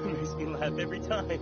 Makes me laugh every time.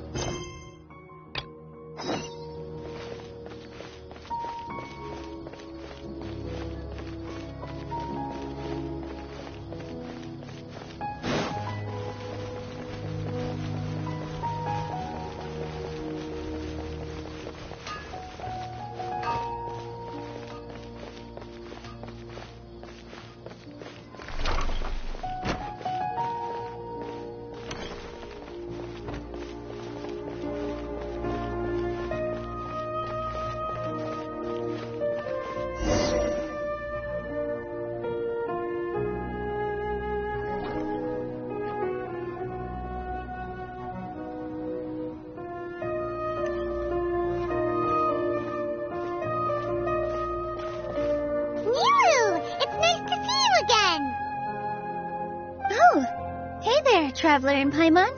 Traveler and Paimon?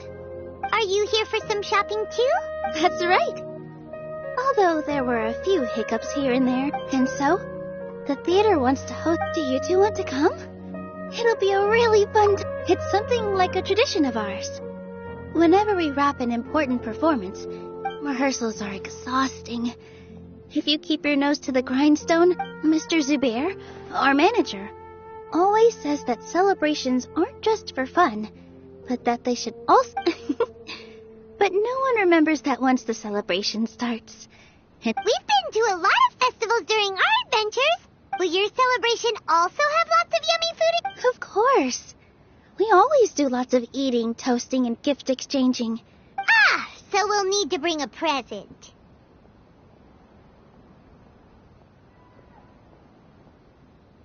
Are you here for some shopping too? That's right. Although there were a few hiccups here and there, and so, the theater wants to host. Do you two want to come? It'll be a really fun It's something like a tradition of ours. Whenever we wrap an important performance, rehearsals are exhausting. If you keep your nose to the grindstone, Mr. Zubair, our manager, always says that celebrations aren't just for fun, but that they should also... But no one remembers that once the celebration starts. We've been to a lot of festivals during our adventures. Will your celebration also have lots of yummy food? Of course. We always do lots of eating, toasting, and gift exchanging. Ah, so we'll need to bring a present.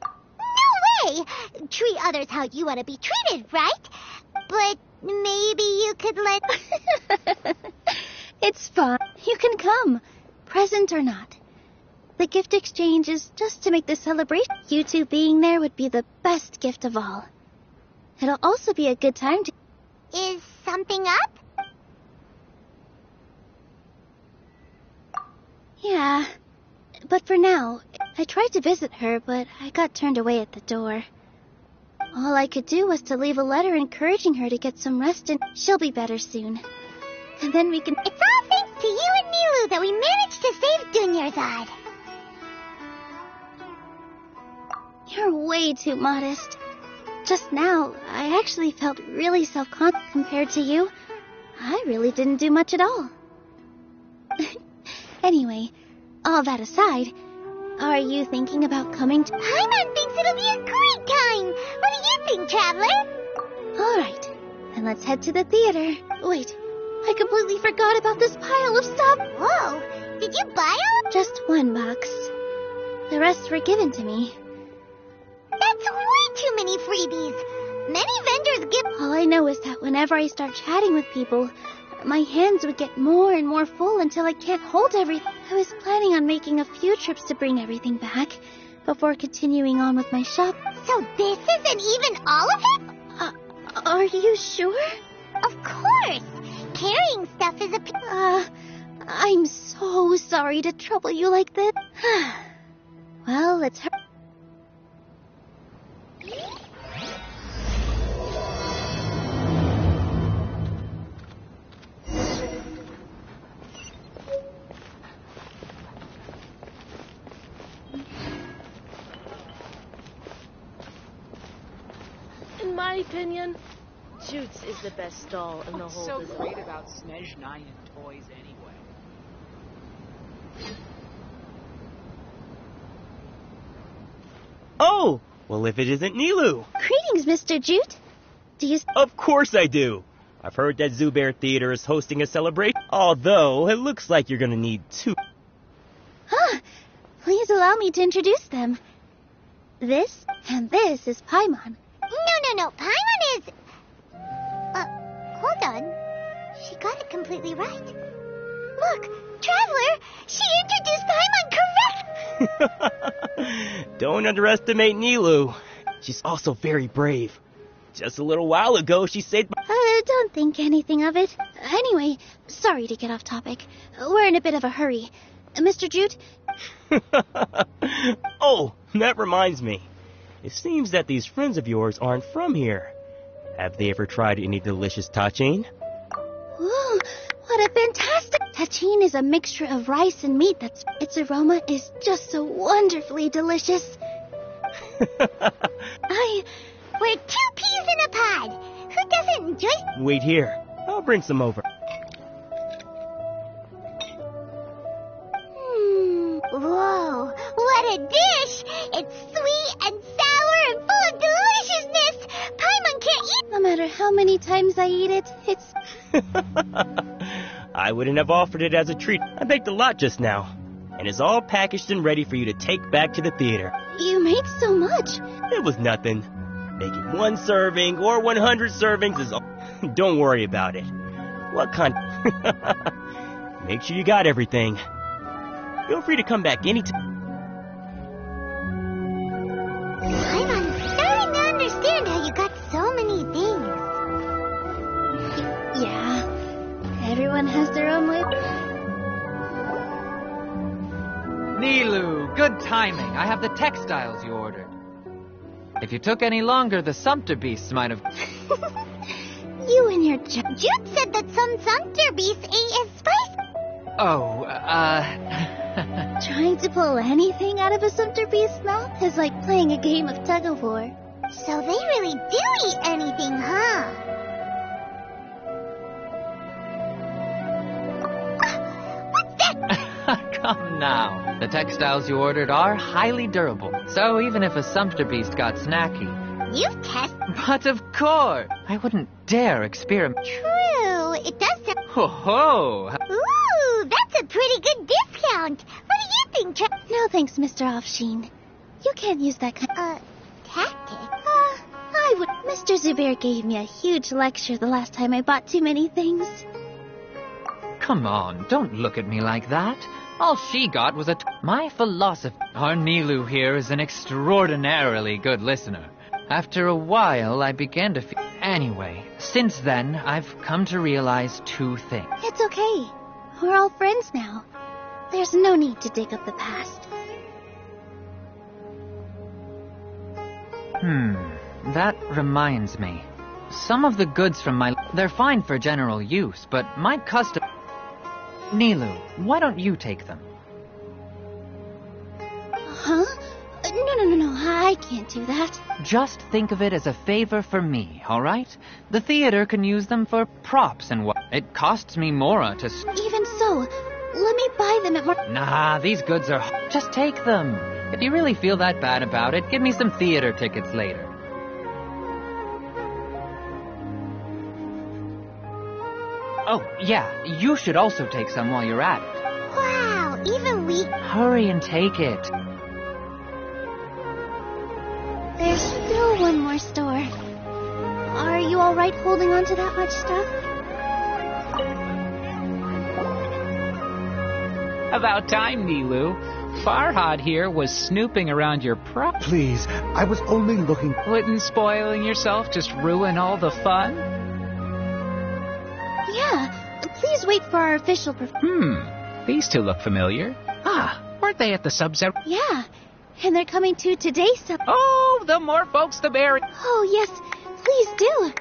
No way! Treat others how you want to be treated, right? But maybe you could let... It's fine. You can come, present or not. The gift exchange is just to make the celebration. You two being there would be the best gift of all. It'll also be a good time to... Is something up? Yeah, but for now, I tried to visit her, but I got turned away at the door. All I could do was to leave a letter encouraging her to get some rest, and she'll be better soon. And then we can... It's all thanks to you and Nilu that we managed to save Dunyarzad. You're way too modest. Just now, I actually felt really self-conscious compared to you. I really didn't do much at all. Anyway, all that aside, are you thinking about coming to... Paimon thinks it'll be a great time! What do you think, Traveler? Alright, then let's head to the theater. Wait, I completely forgot about this pile of stuff. Whoa, did you buy all? Just one box. The rest were given to me. That's way too many freebies. Many vendors give... All I know is that whenever I start chatting with people, my hands would get more and more full until I can't hold everything. I was planning on making a few trips to bring everything back before continuing on with my shop. So this isn't even all of it? Are you sure? Of course. Carrying stuff is a... I'm so sorry to trouble you like this. Well, let's hurry. In my opinion, Jute's is the best stall in the whole so business. great about Snezhnaya and toys anyway? Oh! Well, if it isn't Nilu! Greetings, Mr. Jute. Do you... Of course I do! I've heard that Zubair Theater is hosting a celebration, although it looks like you're gonna need two. Please allow me to introduce them. This and this is Paimon. No. Paimon is... hold on. She got it completely right. Look, Traveler, she introduced Paimon correctly! Don't underestimate Nilu. She's also very brave. Just a little while ago, she said... Don't think anything of it. Anyway, sorry to get off topic. We're in a bit of a hurry. Mr. Jute? Oh, that reminds me. It seems that these friends of yours aren't from here. Have they ever tried any delicious tachin? Ooh, what a fantastic... Tachin is a mixture of rice and meat its aroma is just so wonderfully delicious. We're 2 peas in a pod. Who doesn't enjoy... Wait here. I'll bring some over. Whoa, what a dish! It's sweet and sour and full of deliciousness! Paimon can't eat... No matter how many times I eat it, it's... I wouldn't have offered it as a treat. I baked a lot just now. And it's all packaged and ready for you to take back to the theater. You made so much. It was nothing. Making 1 serving or 100 servings is all... Don't worry about it. What kind... Make sure you got everything. Feel free to come back anytime. I'm starting to understand how you got so many things. Yeah, everyone has their own way. Nilu, good timing. I have the textiles you ordered. If you took any longer, the sumpter beasts might have... You and your Jude said that some sumpter beasts ate his spice. Oh, Trying to pull anything out of a sumpter beast's mouth is like playing a game of tug-of-war. So they really do eat anything, huh? What's that? Come now. The textiles you ordered are highly durable. So even if a sumpter beast got snacky... You've tested... But of course! I wouldn't dare experiment. True, it does sound... Ho ho! Ooh, that's a pretty good discount. What do you think, No thanks, Mr. Offsheen. You can't use that kind tactic? I would... Mr. Zubair gave me a huge lecture the last time I bought too many things. Come on, don't look at me like that. All she got was my philosophy. Our Nilu here is an extraordinarily good listener. After a while, I began to feel... Anyway, since then, I've come to realize 2 things. It's okay. We're all friends now. There's no need to dig up the past. That reminds me. Some of the goods from they're fine for general use, but my custom... Nilu, why don't you take them? Huh? No, I can't do that. Just think of it as a favor for me, all right? The theater can use them for props and what... It costs me Mora to... Even so, let me buy them at Nah, these goods are... Just take them. If you really feel that bad about it, give me some theater tickets later. Oh, yeah, you should also take some while you're at it. Wow, even we... Hurry and take it. There's still one more store. Are you all right holding on to that much stuff? About time, Nilu. Farhad here was snooping around your prop. Please, I was only looking... Wouldn't spoiling yourself just ruin all the fun? Yeah, please wait for our official These 2 look familiar. Ah, weren't they at the Sub-Zero? Yeah, and they're coming to today, so... Oh, the more folks the merrier. Oh, yes, please do.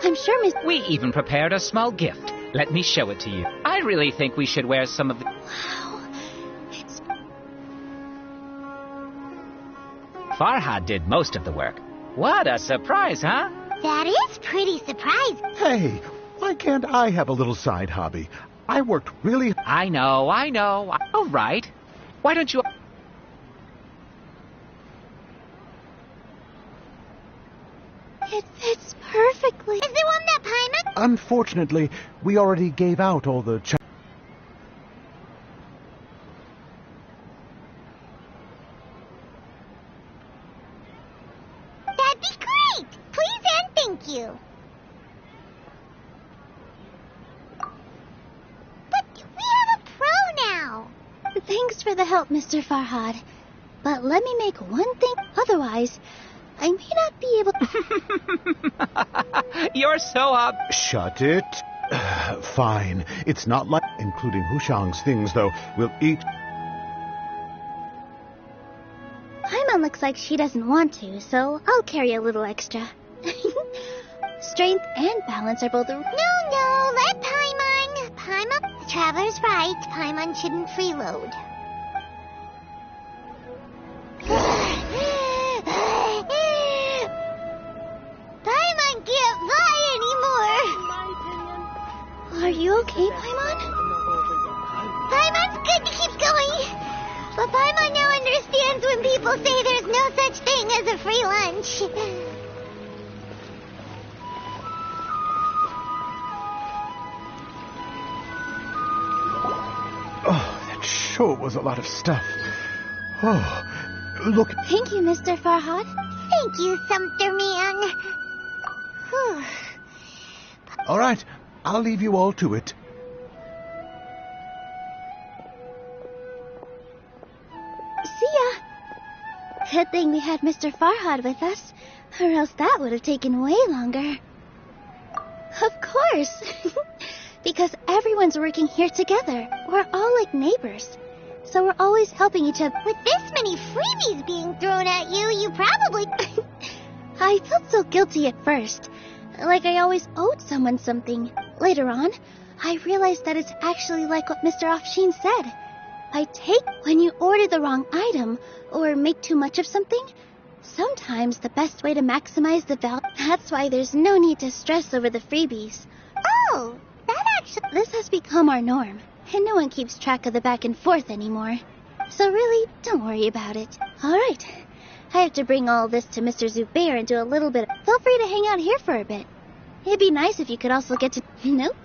I'm sure Miss... We even prepared a small gift. Let me show it to you. I really think we should wear some of the... Wow, it's... Farhad did most of the work. What a surprise, huh? That is pretty surprising. Hey, why can't I have a little side hobby? I worked really... I know. All right. Why don't you... It fits perfectly. Is there one that Paimon? Unfortunately, we already gave out all the... That'd be great. Please and thank you. But we have a pro now. Thanks for the help, Mr. Farhad. But let me make one thing. Otherwise, I may not be able to... You're so up. Shut it. Fine. It's not like... Including Hushang's things, though. We'll eat... Paimon looks like she doesn't want to, so I'll carry a little extra. Strength and balance are both... No, let Paimon. Paimon... The Traveler's right. Paimon shouldn't freeload. Paimon can't fly anymore. Are you okay, Paimon? Paimon's good to keep going. But Paimon now understands when people say there's no such thing as a free lunch. Oh, that sure was a lot of stuff. Oh, look. Thank you, Mr. Farhad. Thank you, Sumpter Man. Whew. All right, I'll leave you all to it. See ya. Good thing we had Mr. Farhad with us, or else that would have taken way longer. Of course. Because everyone's working here together. We're all like neighbors. So we're always helping each other. With this many freebies being thrown at you, you probably... I felt so guilty at first. Like I always owed someone something. Later on, I realized that it's actually like what Mr. Afshin said. I take when you order the wrong item or make too much of something. Sometimes the best way to maximize the value. That's why there's no need to stress over the freebies. Oh, that actually... This has become our norm, and no one keeps track of the back and forth anymore. So really, don't worry about it. All right. I have to bring all this to Mr. Zubair and do a little bit. Feel free to hang out here for a bit. It'd be nice if you could also get to... Nope.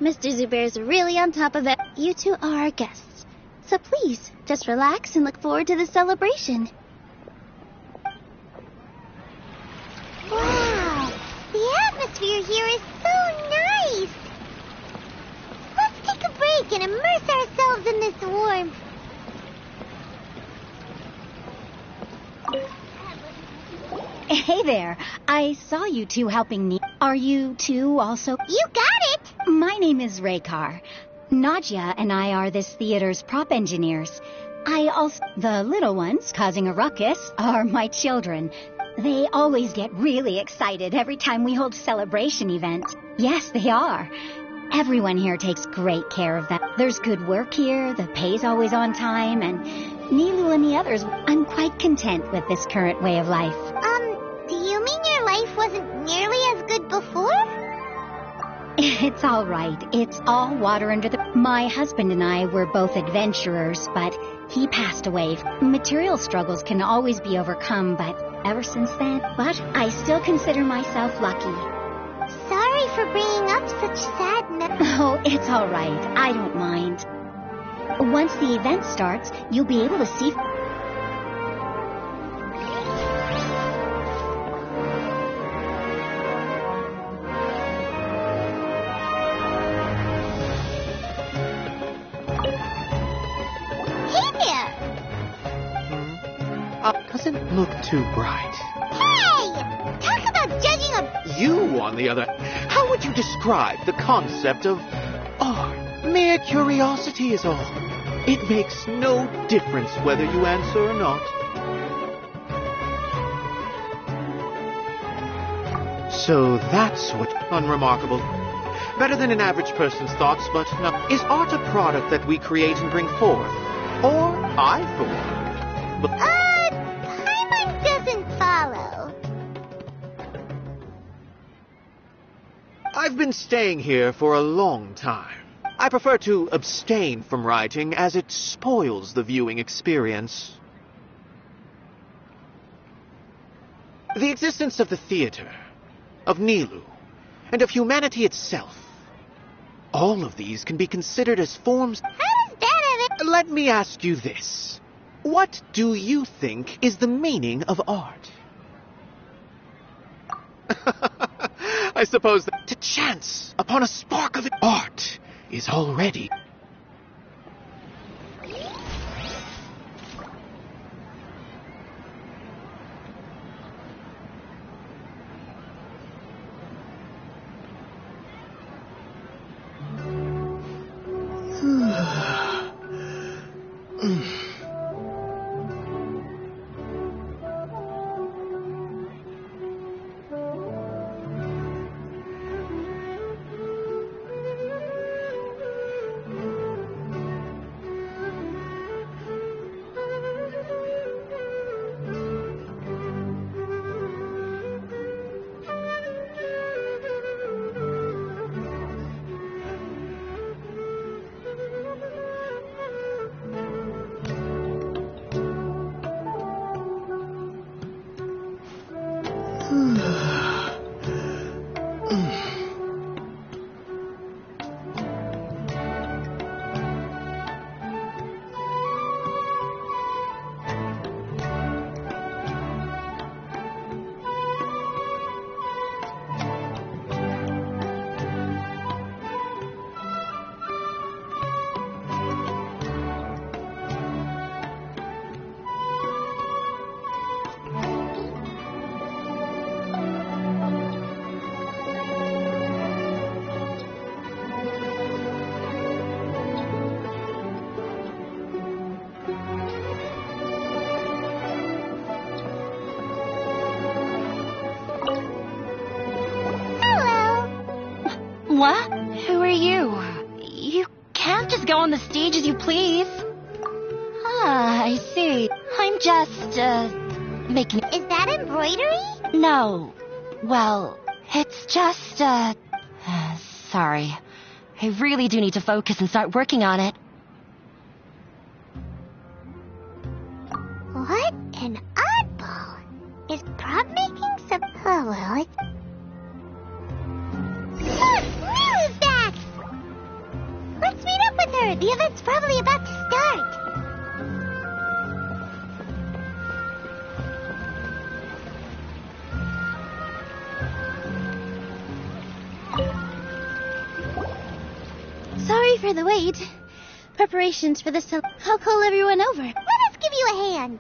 Mr. Zubair's really on top of it. You two are our guests. So please, just relax and look forward to the celebration. Wow, the atmosphere here is so nice. Let's take a break and immerse ourselves in this warmth. Hey there. I saw you two helping me. Are you two also? You got it! My name is Raykar. Nadia and I are this theater's prop engineers. The little ones causing a ruckus are my children. They always get really excited every time we hold celebration events. Yes, they are. Everyone here takes great care of them. There's good work here, the pay's always on time, and Nilu and the others, I'm quite content with this current way of life. Do you mean your life wasn't nearly as good before? It's all right. It's all water under the... My husband and I were both adventurers, but he passed away. Material struggles can always be overcome, but ever since then... But I still consider myself lucky. Sorry for bringing up such sad memories. Oh, it's all right. I don't mind. Once the event starts, you'll be able to see... Doesn't look too bright. Hey! Talk about judging a... You, on the other... How would you describe the concept of art? Mere curiosity is all. It makes no difference whether you answer or not. So that's what... Unremarkable. Better than an average person's thoughts, but no. Is art a product that we create and bring forth? Or I, for one? But... Paimon doesn't follow. I've been staying here for a long time. I prefer to abstain from writing as it spoils the viewing experience. The existence of the theater, of Nilu, and of humanity itself, all of these can be considered as forms... How does that have it? Let me ask you this. What do you think is the meaning of art? I suppose that to chance upon a spark of art is already... What? Who are you? You can't just go on the stage as you please. Ah, I see. I'm just, making... Is that embroidery? No. Well, it's just, sorry. I really do need to focus and start working on it. What an oddball. Is prop making some... Oh, well, it's... Look! Milu's back! Let's meet up with her. The event's probably about to start. Sorry for the wait. Preparations for the I'll call everyone over. Let us give you a hand.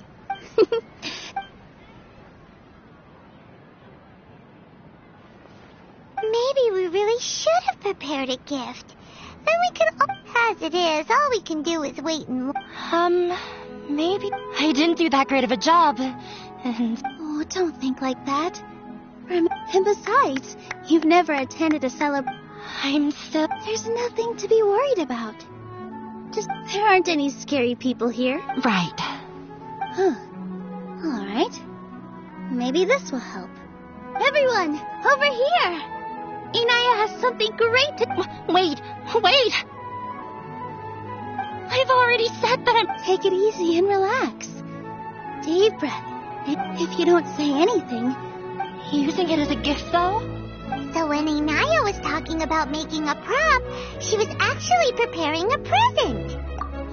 Maybe we really should have prepared a gift. Then we could... As it is, all we can do is wait and... Maybe I didn't do that great of a job. And... Oh, don't think like that. And besides, you've never attended a celebration. I'm still... There's nothing to be worried about. Just, there aren't any scary people here. Right. Huh. All right. Maybe this will help. Everyone, over here! Inaya has something great to... Wait! I've already said that I'm... Take it easy and relax. Deep breath. If you don't say anything... Using it as a gift, though? So when Inaya was talking about making a prop, she was actually preparing a present.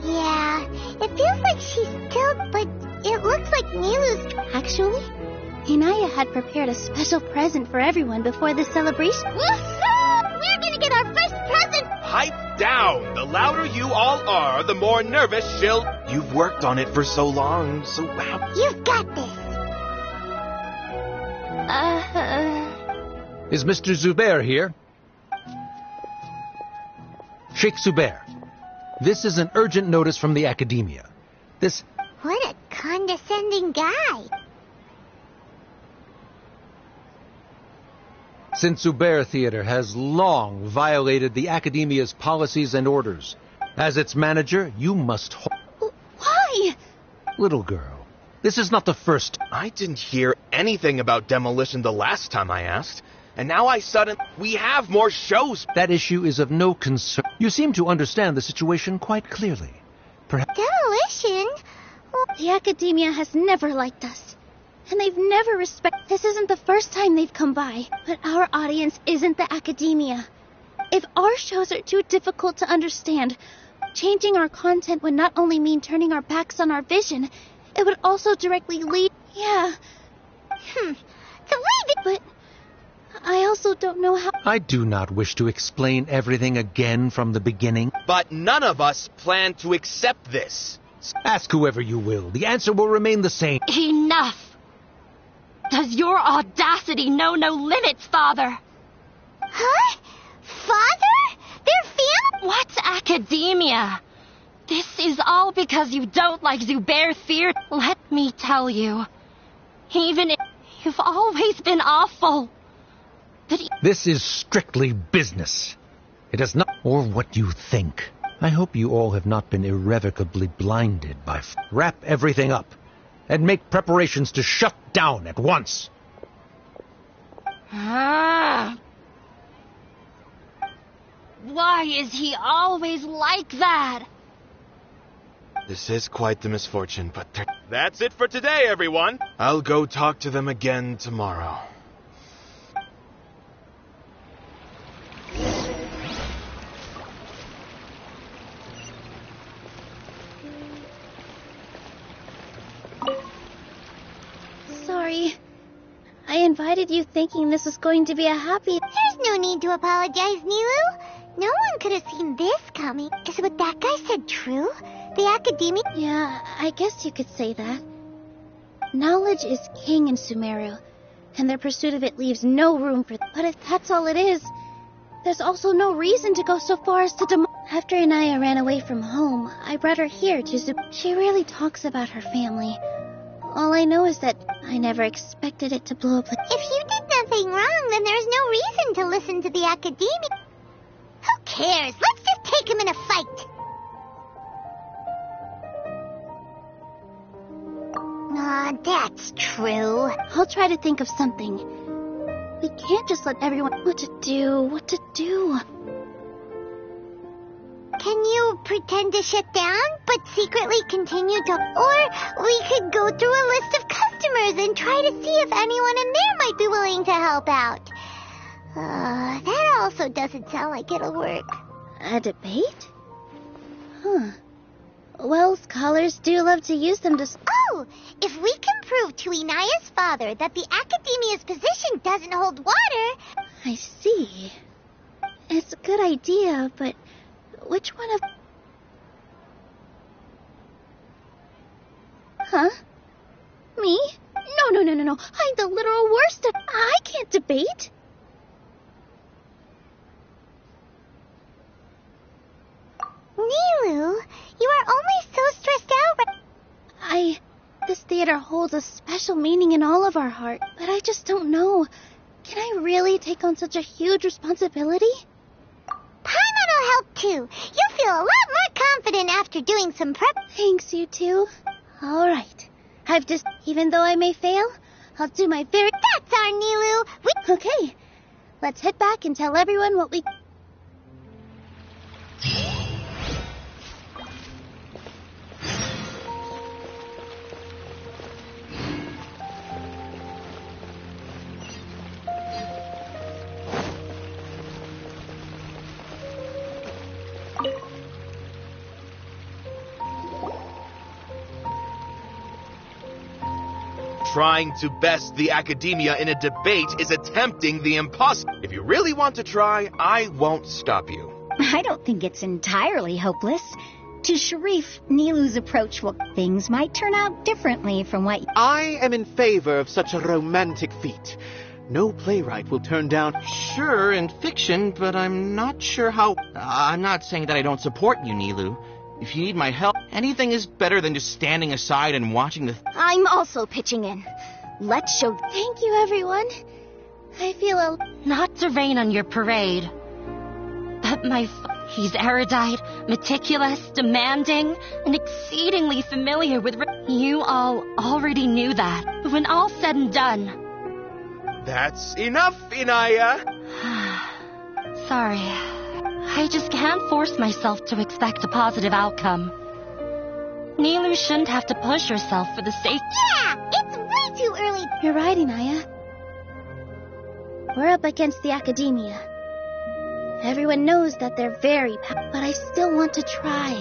Yeah, it feels like she's still... But it looks like Nilu's... Actually, Inaya had prepared a special present for everyone before the celebration. Woohoo! We're gonna get our first present! Pipe down! The louder you all are, the more nervous she'll... You've worked on it for so long, so how... You've got this! Is Mr. Zubair here? Sheikh Zubair, this is an urgent notice from the academia. This... What a condescending guy. Since Zubair Theater has long violated the academia's policies and orders. As its manager, you must... Why? Little girl, this is not the first... I didn't hear anything about demolition the last time I asked. And now we have more shows. That issue is of no concern. You seem to understand the situation quite clearly. Perhaps... Demolition? The academia has never liked us. And they've never respected... This isn't the first time they've come by. But our audience isn't the academia. If our shows are too difficult to understand, changing our content would not only mean turning our backs on our vision, it would also directly lead... Yeah. So leave it... But... I also don't know how... I do not wish to explain everything again from the beginning. But none of us plan to accept this. Ask whoever you will. The answer will remain the same. Enough! Does your audacity know no limits, Father? Huh? Father? They're family? What's academia? This is all because you don't like Zubair Theater. Let me tell you, even if you've always been awful. This is strictly business. It is not... Or what you think. I hope you all have not been irrevocably blinded by... Wrap everything up. And make preparations to shut down at once. Why is he always like that? This is quite the misfortune, but... That's it for today, everyone. I'll go talk to them again tomorrow. invited you thinking this was going to be a happy... There's no need to apologize, Nilu. No one could have seen this coming. Is what that guy said true? The academia... Yeah, I guess you could say that. Knowledge is king in Sumeru, and their pursuit of it leaves no room for... But if that's all it is, there's also no reason to go so far as to After Inaya ran away from home, I brought her here to She rarely talks about her family. All I know is that I never expected it to blow up like... If you did nothing wrong, then there's no reason to listen to the academia. Who cares? Let's just take him in a fight. That's true. I'll try to think of something. We can't just let everyone... What to do? Can you pretend to shut down, but secretly continue to... Or we could go through a list of customers and try to see if anyone in there might be willing to help out. That also doesn't sound like it'll work. A debate? Huh. Well, scholars do love to use them to... Oh! If we can prove to Inaya's father that the academia's position doesn't hold water... I see. It's a good idea, but... Which one of... Huh? Me? No. I'm the literal worst of... I can't debate. Nilu, you are always so stressed out. This theater holds a special meaning in all of our heart, but I just don't know. Can I really take on such a huge responsibility? Paimon will help too. You'll feel a lot more confident after doing some prep. Thanks, you two. All right. Even though I may fail, I'll do my very... That's our Nilu. Okay. Let's head back and tell everyone what we... Trying to best the academia in a debate is attempting the impossible. If you really want to try, I won't stop you. I don't think it's entirely hopeless. To Sharif, Nilu's approach, things might turn out differently from what... I am in favor of such a romantic feat. No playwright will turn down... Sure, in fiction, but I'm not sure how... I'm not saying that I don't support you, Nilu. If you need my help, anything is better than just standing aside and watching the... I'm also pitching in. Let's show... Thank you, everyone. I feel Not to rain on your parade, but he's erudite, meticulous, demanding, and exceedingly familiar with... You all already knew that. But when all's said and done... That's enough, Inaya! Sorry. I just can't force myself to expect a positive outcome. Nilu shouldn't have to push herself for the sake... Yeah! It's way too early! You're right, Inaya. We're up against the academia. Everyone knows that they're very but I still want to try.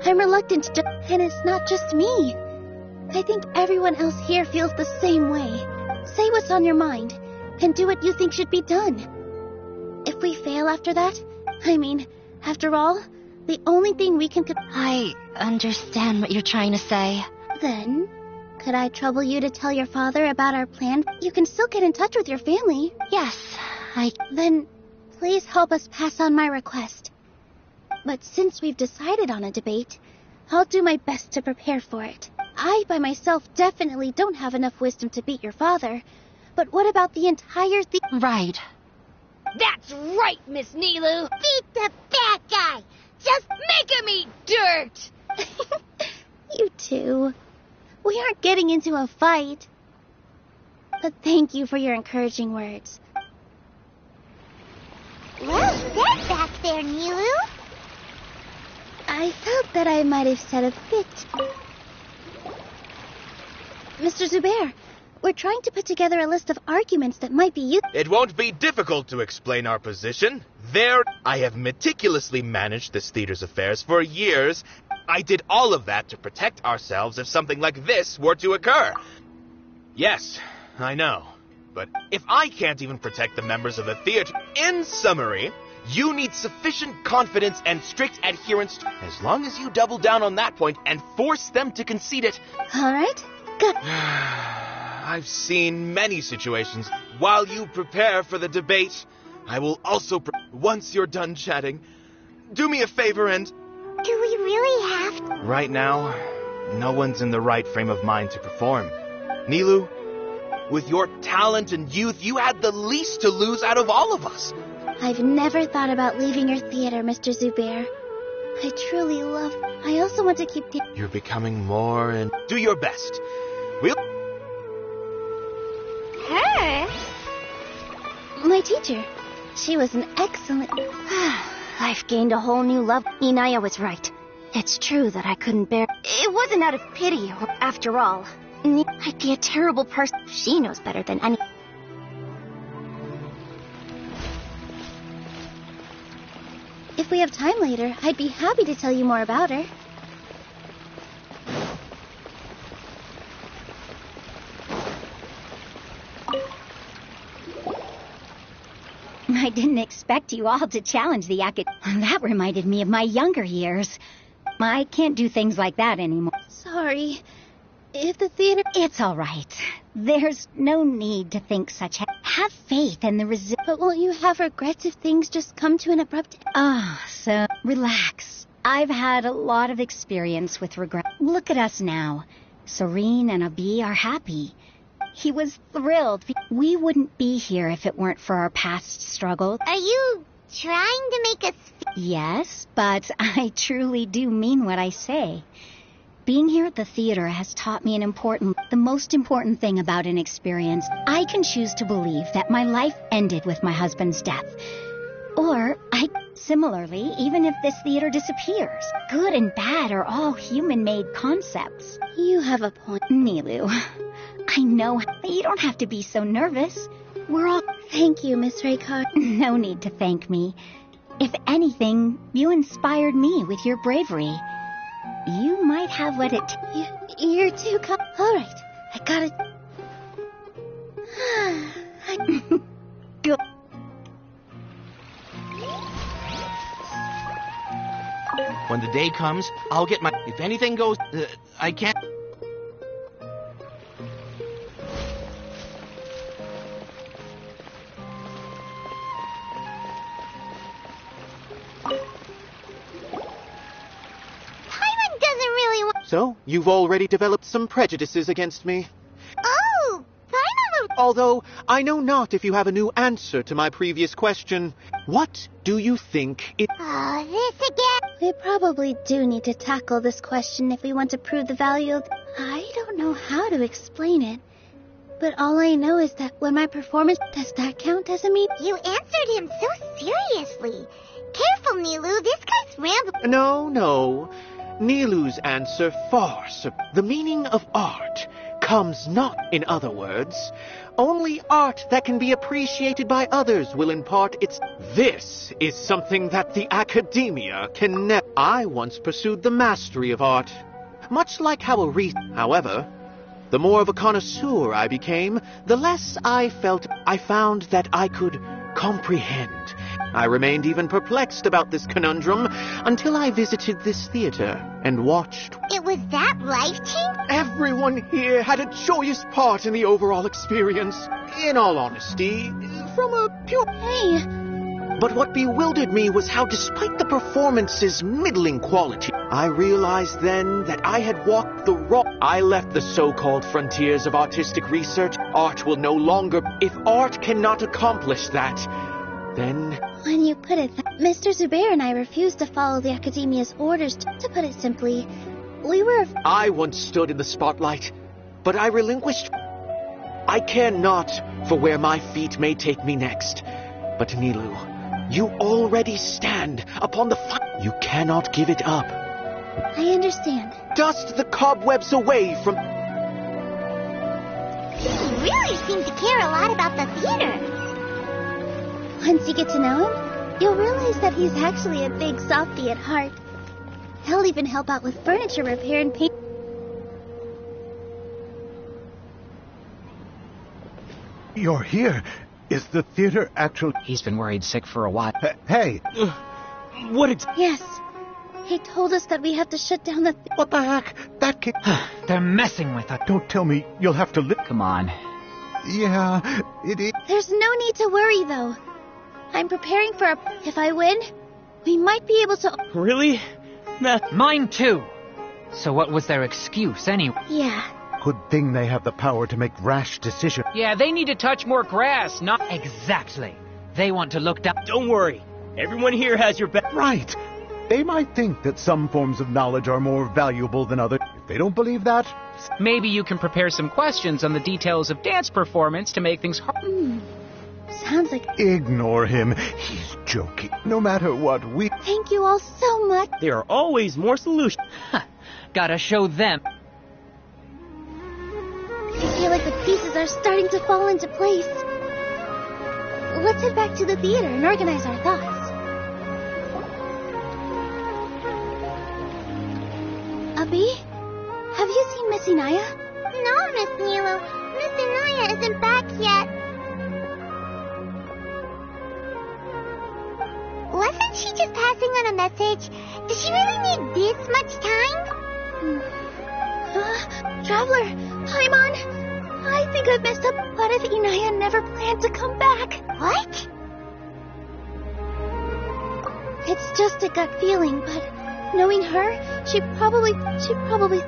I'm reluctant to... And it's not just me. I think everyone else here feels the same way. Say what's on your mind, and do what you think should be done. If we fail after that... after all, the only thing we can... I understand what you're trying to say. Then, could I trouble you to tell your father about our plan? You can still get in touch with your family. Yes, Then, please help us pass on my request. But since we've decided on a debate, I'll do my best to prepare for it. I, by myself, definitely don't have enough wisdom to beat your father. But what about the entire Right. That's right, Miss Nilu. Beat the bad guy! Just Make him eat dirt! You two. We aren't getting into a fight. But thank you for your encouraging words. Well said back there, Nilu. I felt that I might have said a bit. Mr. Zubair, we're trying to put together a list of arguments that might be useful. It won't be difficult to explain our position. I have meticulously managed this theater's affairs for years. I did all of that to protect ourselves if something like this were to occur. Yes, I know. But if I can't even protect the members of the theater, in summary, you need sufficient confidence and strict adherence. As long as you double down on that point and force them to concede it. All right, good. I've seen many situations. While you prepare for the debate, I will also once you're done chatting, do me a favor and... Do we really have to? Right now, no one's in the right frame of mind to perform. Nilou, with your talent and youth, you had the least to lose out of all of us. I've never thought about leaving your theater, Mr. Zubair. I truly love... I also want to keep... You're becoming more and... Do your best. We'll... Her? My teacher. She was an excellent... I've gained a whole new love. Inaya was right. It's true that I couldn't bear... It wasn't out of pity, after all. I'd be a terrible person. She knows better than any... If we have time later, I'd be happy to tell you more about her. I didn't expect you all to challenge the That reminded me of my younger years. I can't do things like that anymore. Sorry. If the theater... It's all right. There's no need to think such... Have faith in the But won't you have regrets if things just come to an abrupt... So relax. I've had a lot of experience with regret. Look at us now. Serene and Abi are happy. He was thrilled. We wouldn't be here if it weren't for our past struggles. Are you trying to make us... Yes, but I truly do mean what I say. Being here at the theater has taught me the most important thing about an experience. I can choose to believe that my life ended with my husband's death. Or, similarly, even if this theater disappears. Good and bad are all human-made concepts. You have a point. Nilou, I know you don't have to be so nervous. We're all... Thank you, Miss Raykar. No need to thank me. If anything, you inspired me with your bravery. You might have what it... You're too All right, I got it. Good. When the day comes, I'll get my... If anything goes... I can't... So, you've already developed some prejudices against me. Oh, finally! Although, I know not if you have a new answer to my previous question. What do you think it... Oh, this again! We probably do need to tackle this question if we want to prove the value of... I don't know how to explain it. But all I know is that when my performance... Does that count as a meet? You answered him so seriously. Careful, Nilou, this guy's rambling. No. Nilou's answer far the meaning of art comes not, in other words, only art that can be appreciated by others will impart its... This is something that the academia can never... I once pursued the mastery of art, much like how However, the more of a connoisseur I became, the less I found that I could comprehend. I remained even perplexed about this conundrum until I visited this theater and watched. It was that life-changing? Everyone here had a joyous part in the overall experience. In all honesty, from a pure... Hey! But what bewildered me was how, despite the performance's middling quality, I realized then that I had walked the wrong... I left the so-called frontiers of artistic research. Art will no longer... If art cannot accomplish that, then... When you put it, Mr. Zubair and I refused to follow the Academia's orders. To put it simply, we were... I once stood in the spotlight, but I relinquished... I care not for where my feet may take me next. But Nilou, you already stand upon the... You cannot give it up. I understand. Dust the cobwebs away from... You really seem to care a lot about the theater. Once you get to know him, you'll realize that he's actually a big softie at heart. He'll even help out with furniture repair and paint. You're here. Is the theater actually... He's been worried sick for a while. Hey! Yes. He told us that we have to shut down the... What the heck? That kid... They're messing with us. Don't tell me you'll have to live... Come on. Yeah, it is... There's no need to worry, though. I'm preparing for a... If I win, we might be able to... Really? Nah. Mine too. So what was their excuse, anyway? Yeah. Good thing they have the power to make rash decisions. Yeah, they need to touch more grass, not... Exactly. They want to look down... Don't worry. Everyone here has your back. Right. They might think that some forms of knowledge are more valuable than others. If they don't believe that... Maybe you can prepare some questions on the details of dance performance to make things hard. Sounds like... Ignore him. He's joking. No matter what, we... Thank you all so much. There are always more solutions. Gotta show them. I feel like the pieces are starting to fall into place. Let's head back to the theater and organize our thoughts. Abby? Have you seen Miss Inaya? No, Miss Nilu. Miss Inaya isn't back yet. Wasn't she just passing on a message? Does she really need this much time? Traveler, Paimon, I think I've messed up. What if Inaya never planned to come back? What? It's just a gut feeling, but knowing her, she probably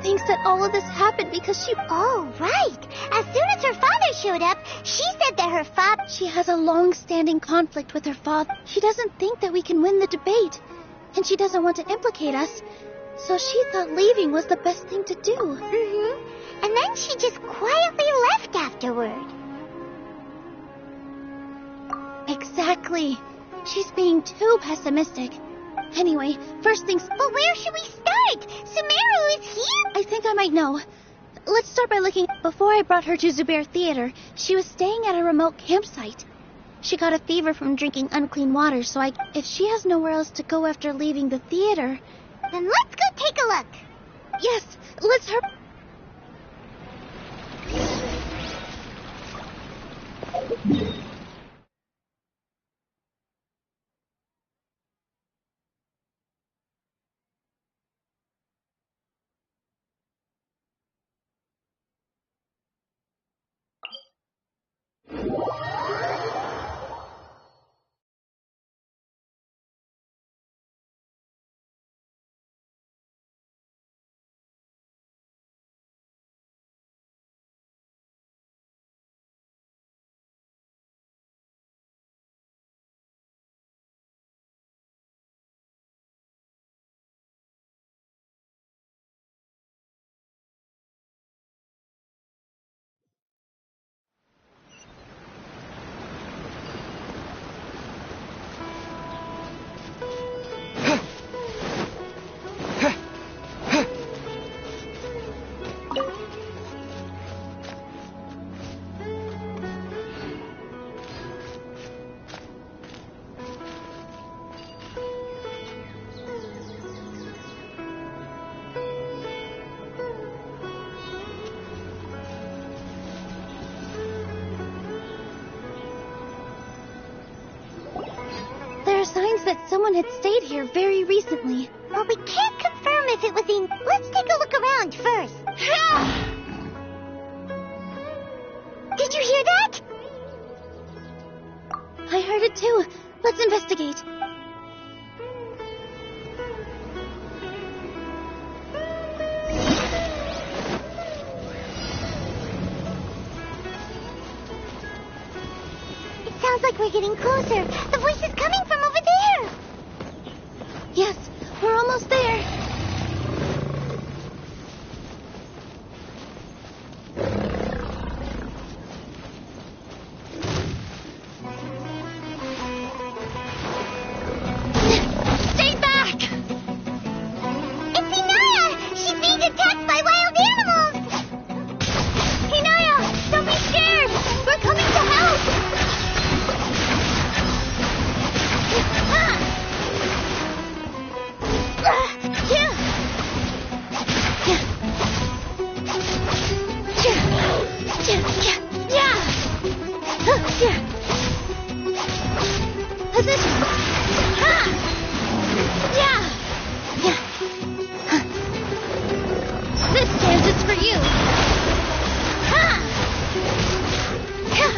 thinks that all of this happened because she... Oh, right. As soon as her father showed up, she said that her father... She has a long-standing conflict with her father. She doesn't think that we can win the debate, and she doesn't want to implicate us. So she thought leaving was the best thing to do. Mm-hmm. And then she just quietly left afterward. Exactly. She's being too pessimistic. Anyway, first things... But where should we start? Sumeru is here? I think I might know. Let's start by looking... Before I brought her to Zubair Theater, she was staying at a remote campsite. She got a fever from drinking unclean water, so if she has nowhere else to go after leaving the theater... Then let's go take a look. Yes, let's hurry. Signs that someone had stayed here very recently. Well, we can't confirm if it was in... Let's take a look around first. Did you hear that? I heard it too. Let's investigate. It sounds like we're getting closer. The voice is coming from over there. Yes, we're almost there. Stay back! It's Inaya! She's being attacked by wild animals! Inaya, don't be scared! We're coming to help! Position! Ha! Yeah! Yeah! Huh. This dance is for you! Ha! Yeah!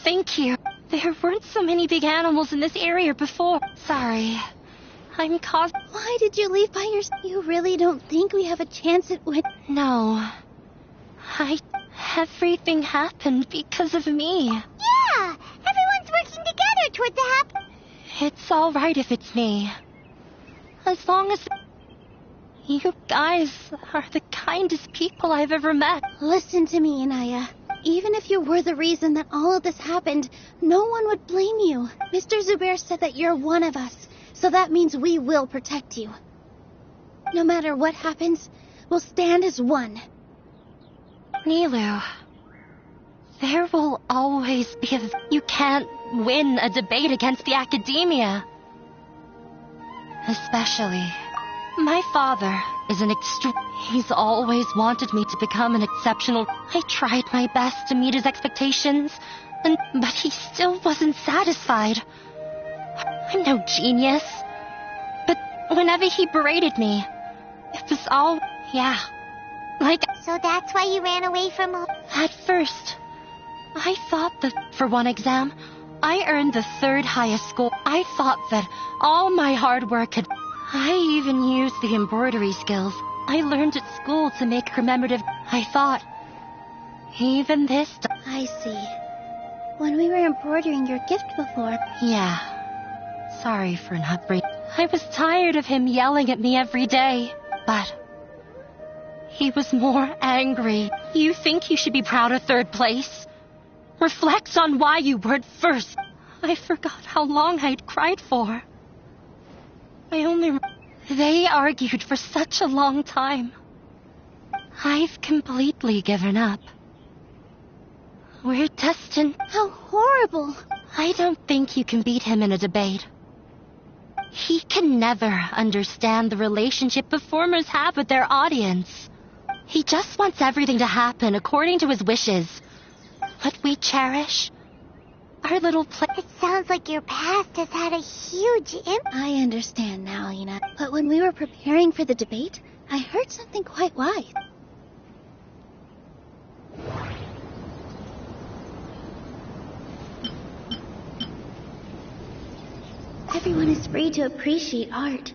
Thank you. There weren't so many big animals in this area before. Sorry. I'm caused. Why did you leave by yourself? You really don't think we have a chance at win? No. Everything happened because of me. Yeah! Everyone's working together towards the It's all right if it's me. As long as you guys are the kindest people I've ever met. Listen to me, Inaya. Even if you were the reason that all of this happened, no one would blame you. Mr. Zubair said that you're one of us, so that means we will protect you. No matter what happens, we'll stand as one. Nilu, there will always be You can't win a debate against the academia. Especially, my father is an He's always wanted me to become an exceptional... I tried my best to meet his expectations, but he still wasn't satisfied. I'm no genius. But whenever he berated me, it was all... yeah. So that's why you ran away from home? At first, I thought that for one exam, I earned the 3rd highest score. I thought that all my hard work had... I even used the embroidery skills I learned at school to make commemorative... I thought, even this... I see. When we were embroidering your gift before... Yeah. Sorry for not breaking. I was tired of him yelling at me every day, but... he was more angry. You think you should be proud of 3rd place? Reflect on why you weren't first. I forgot how long I'd cried for. They argued for such a long time. I've completely given up. We're destined... How horrible! I don't think you can beat him in a debate. He can never understand the relationship performers have with their audience. He just wants everything to happen according to his wishes. What we cherish... our little It sounds like your past has had a huge impact. I understand now, Ina. But when we were preparing for the debate, I heard something quite wise. Everyone is free to appreciate art.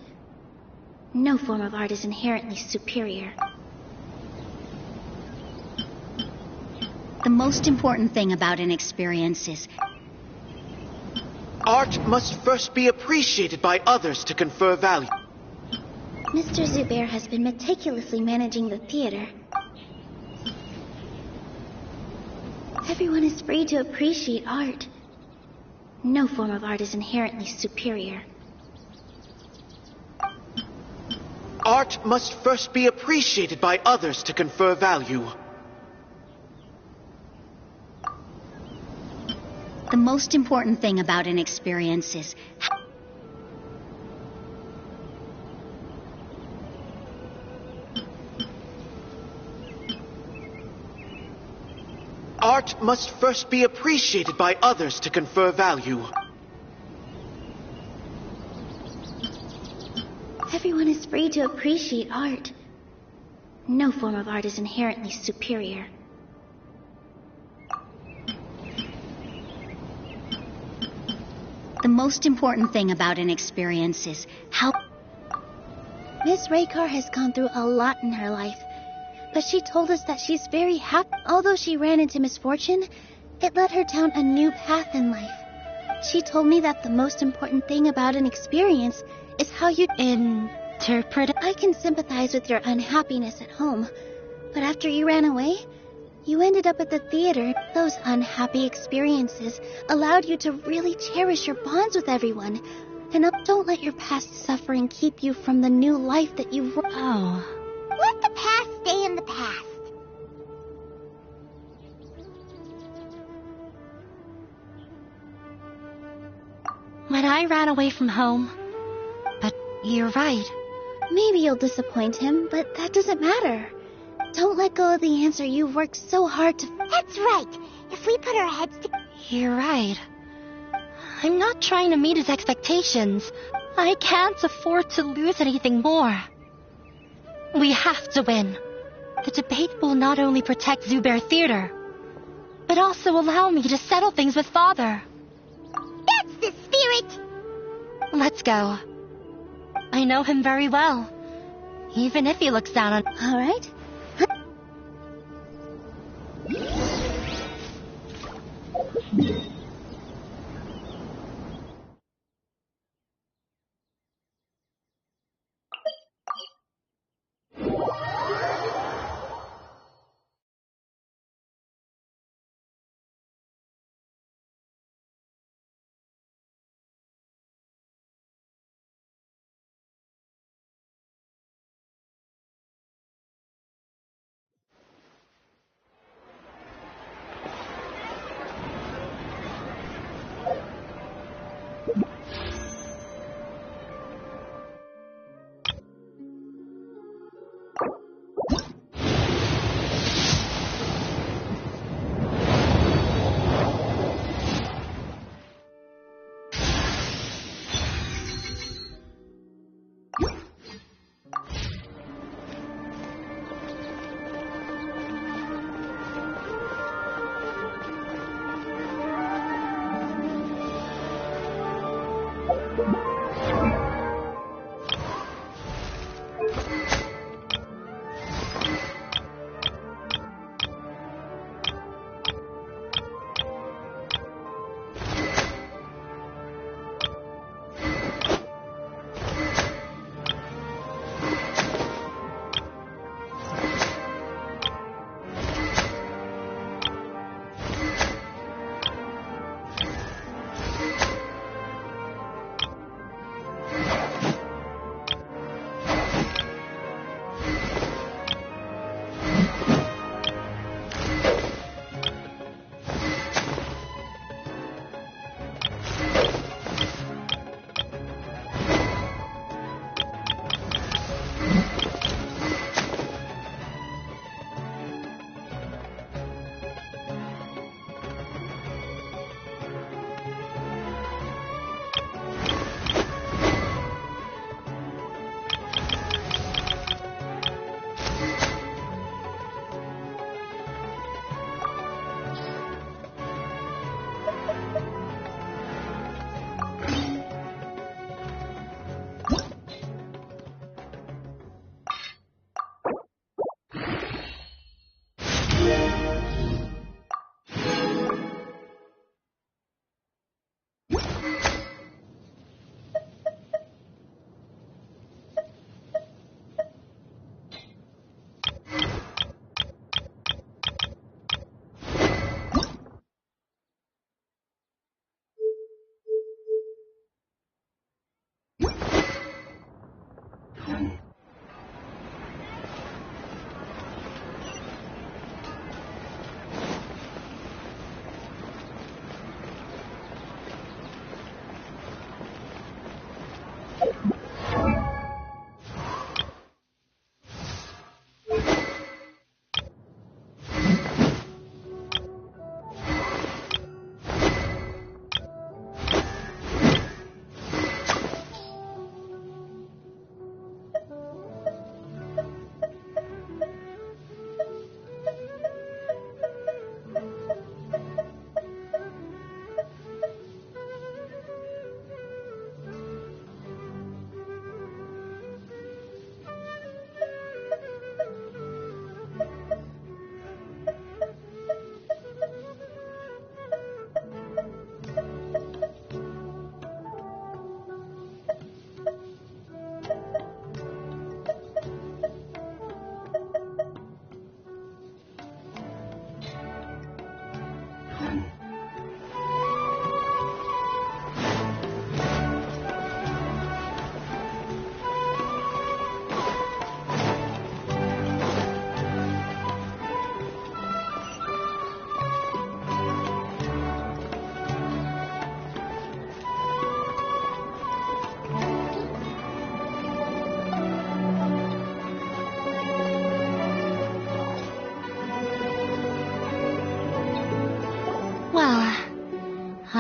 No form of art is inherently superior. The most important thing about an experience is... art must first be appreciated by others to confer value. Mr. Zubair has been meticulously managing the theater. Everyone is free to appreciate art. No form of art is inherently superior. Art must first be appreciated by others to confer value. The most important thing about an experience is... art must first be appreciated by others to confer value. Everyone is free to appreciate art. No form of art is inherently superior. The most important thing about an experience is how... Miss Raykar has gone through a lot in her life, but she told us that she's very happy. Although she ran into misfortune, it led her down a new path in life. She told me that the most important thing about an experience is how you interpret it. I can sympathize with your unhappiness at home, but after you ran away, you ended up at the theater. Those unhappy experiences allowed you to really cherish your bonds with everyone. And don't let your past suffering keep you from the new life that you... Oh. Let the past stay in the past. When I ran away from home, You're right. Maybe you'll disappoint him, but that doesn't matter. Don't let go of the answer you've worked so hard to... That's right. If we put our heads together... You're right. I'm not trying to meet his expectations. I can't afford to lose anything more. We have to win. The debate will not only protect Zubair Theater, but also allow me to settle things with Father. That's the spirit! Let's go. I know him very well, even if he looks down on... All right.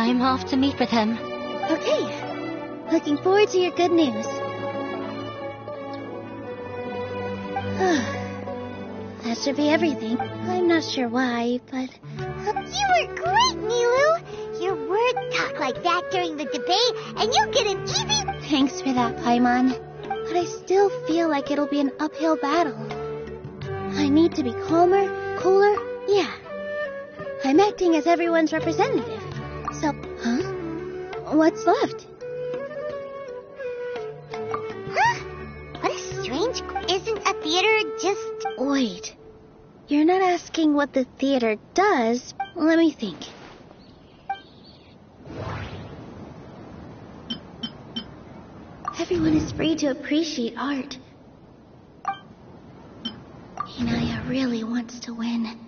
I'm off to meet with him. Okay. Looking forward to your good news. That should be everything. I'm not sure why, but... You were great, Nilu! Your words talk like that during the debate, and you get an easy... Thanks for that, Paimon. But I still feel like it'll be an uphill battle. I need to be calmer, cooler, yeah. I'm acting as everyone's representative. So, what's left? Huh? What a strange... Isn't a theater just... Wait. You're not asking what the theater does. Let me think. Everyone is free to appreciate art. Inaya really wants to win.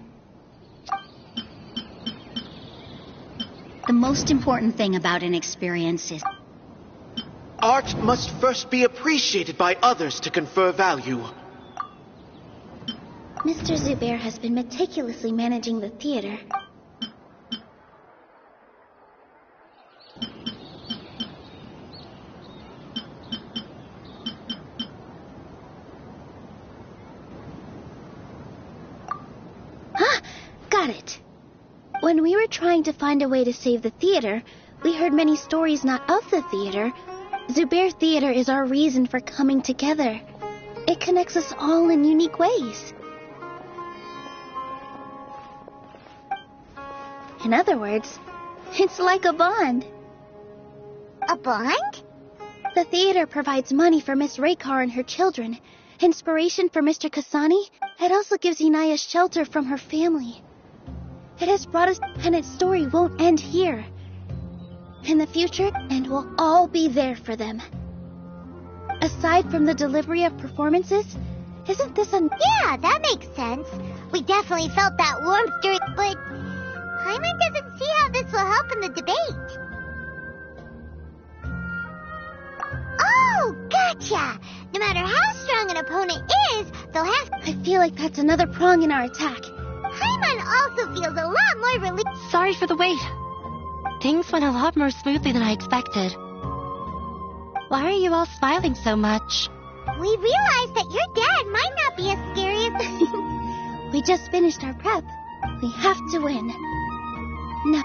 The most important thing about an experience is... Art must first be appreciated by others to confer value. Mr. Zubair has been meticulously managing the theater. Got it. When we were trying to find a way to save the theater, we heard many stories not of the theater. Zubair Theater is our reason for coming together. It connects us all in unique ways. In other words, it's like a bond. A bond? The theater provides money for Miss Raykar and her children, inspiration for Mr. Kasani. It also gives Inaya shelter from her family. It has brought us, and its story won't end here. In the future, and we'll all be there for them. Aside from the delivery of performances, isn't this a... Yeah, that makes sense. We definitely felt that warmth during... But Paimon doesn't see how this will help in the debate. Oh, gotcha! No matter how strong an opponent is, they'll have... I feel like that's another prong in our attack. Paimon also feels a lot more relief. Sorry for the wait. Things went a lot more smoothly than I expected. Why are you all smiling so much? We realized that your dad might not be as scary as... We just finished our prep. We have to win. No.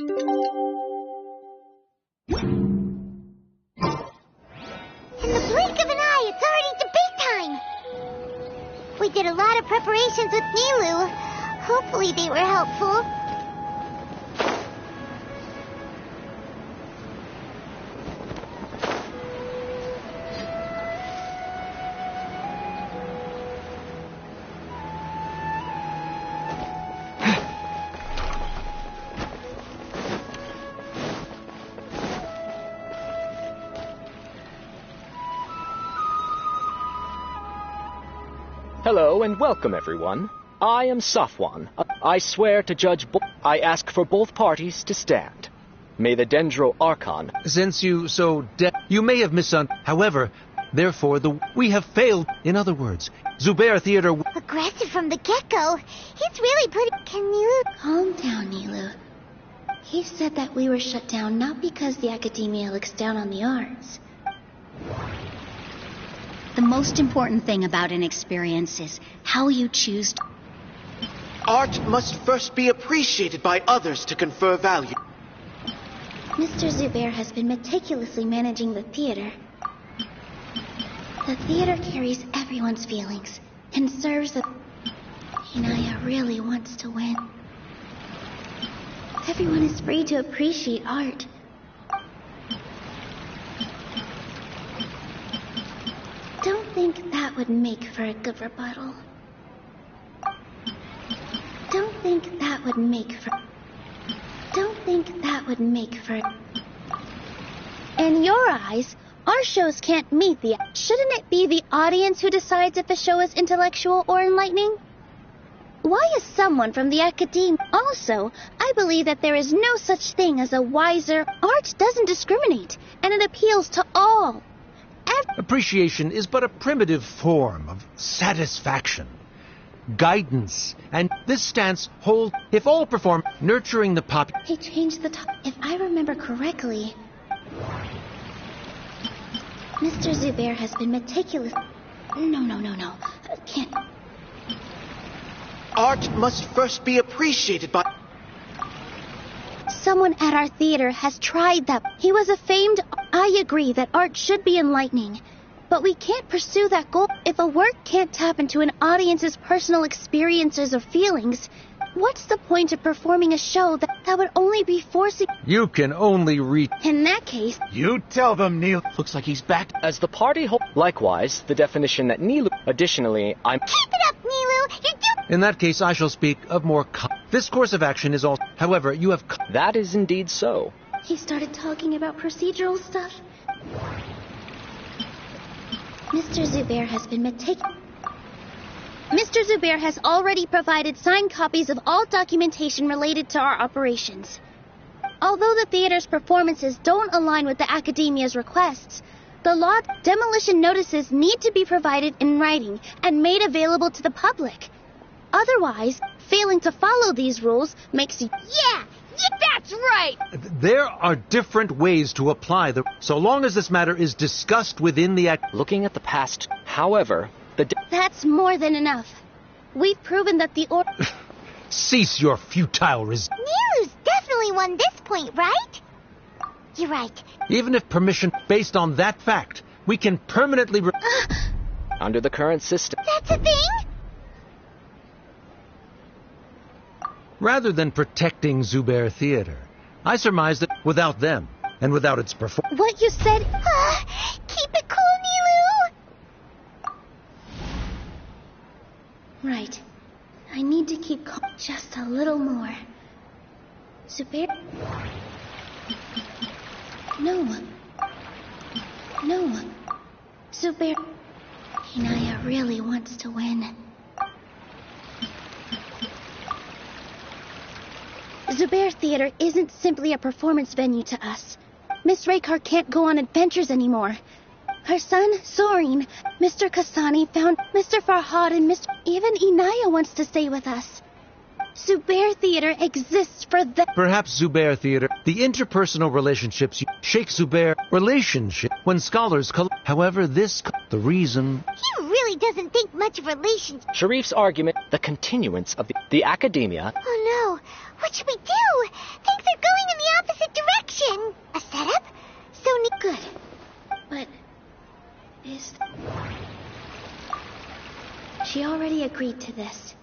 In the blink of an eye, it's already debate time! We did a lot of preparations with Nilu. Hopefully they were helpful. Hello and welcome, everyone. I am Safwan. I swear to judge I ask for both parties to stand. May the Dendro Archon... Since you you may have However, therefore, we have failed. In other words, Zubair Theater... Aggressive from the get-go. He's really putting... Can you... Calm down, Nilu. He said that we were shut down not because the academia looks down on the arts. The most important thing about an experience is how you choose to... Art must first be appreciated by others to confer value. Mr. Zubair has been meticulously managing the theater. The theater carries everyone's feelings and serves the... Inaya really wants to win. Everyone is free to appreciate art. Don't think that would make for a good rebuttal. Don't think that would make for... Don't think that would make for... In your eyes, our shows can't meet the... Shouldn't it be the audience who decides if a show is intellectual or enlightening? Why is someone from the academe... Also, I believe that there is no such thing as a wiser... Art doesn't discriminate, and it appeals to all. Appreciation is but a primitive form of satisfaction, guidance, and this stance holds if all perform nurturing the pop... He changed the top... If I remember correctly... Mr. Zubair has been meticulous... No. Can't... Art must first be appreciated by... Someone at our theater has tried that. He was a famed... I agree that art should be enlightening, but we can't pursue that goal. If a work can't tap into an audience's personal experiences or feelings, what's the point of performing a show that would only be forcing... You can only reach... In that case... You tell them, Neil. Looks like he's back. As the party likewise, the definition that Nilu... Additionally, I'm... Keep it up, Nilu! You're doing... In that case, I shall speak of more... This course of action is also... However, you have... That is indeed so. He started talking about procedural stuff. Mr. Zubair has been meticulous. Mr. Zubair has already provided signed copies of all documentation related to our operations. Although the theater's performances don't align with the academia's requests, the law demolition notices need to be provided in writing and made available to the public. Otherwise, failing to follow these rules makes you... Yeah, that's right! There are different ways to apply the... So long as this matter is discussed within the... Looking at the past, however, That's more than enough. We've proven that the order... Cease your futile Nilu's definitely won this point, right? You're right. Even if permission based on that fact, we can permanently... Under the current system... That's a thing? Rather than protecting Zubair Theater, I surmise that without them, and without its performance... What you said... Keep it cool, Nilu! Right. I need to keep calm just a little more. Zubair... No. Zubair... Inaya really wants to win. Zubair Theater isn't simply a performance venue to us. Miss Raykar can't go on adventures anymore. Her son, Sorin, Mr. Kasani found Mr. Farhad and even Inaya wants to stay with us. Zubair Theater exists for them. Perhaps Zubair Theater, the interpersonal relationships, Sheikh Zubair relationship, when scholars... However, the reason... He really doesn't think much of relations. Sharif's argument, the continuance of the academia... Oh no, what should we do? Things are going in the opposite direction. A setup? So good. But... is... She already agreed to this.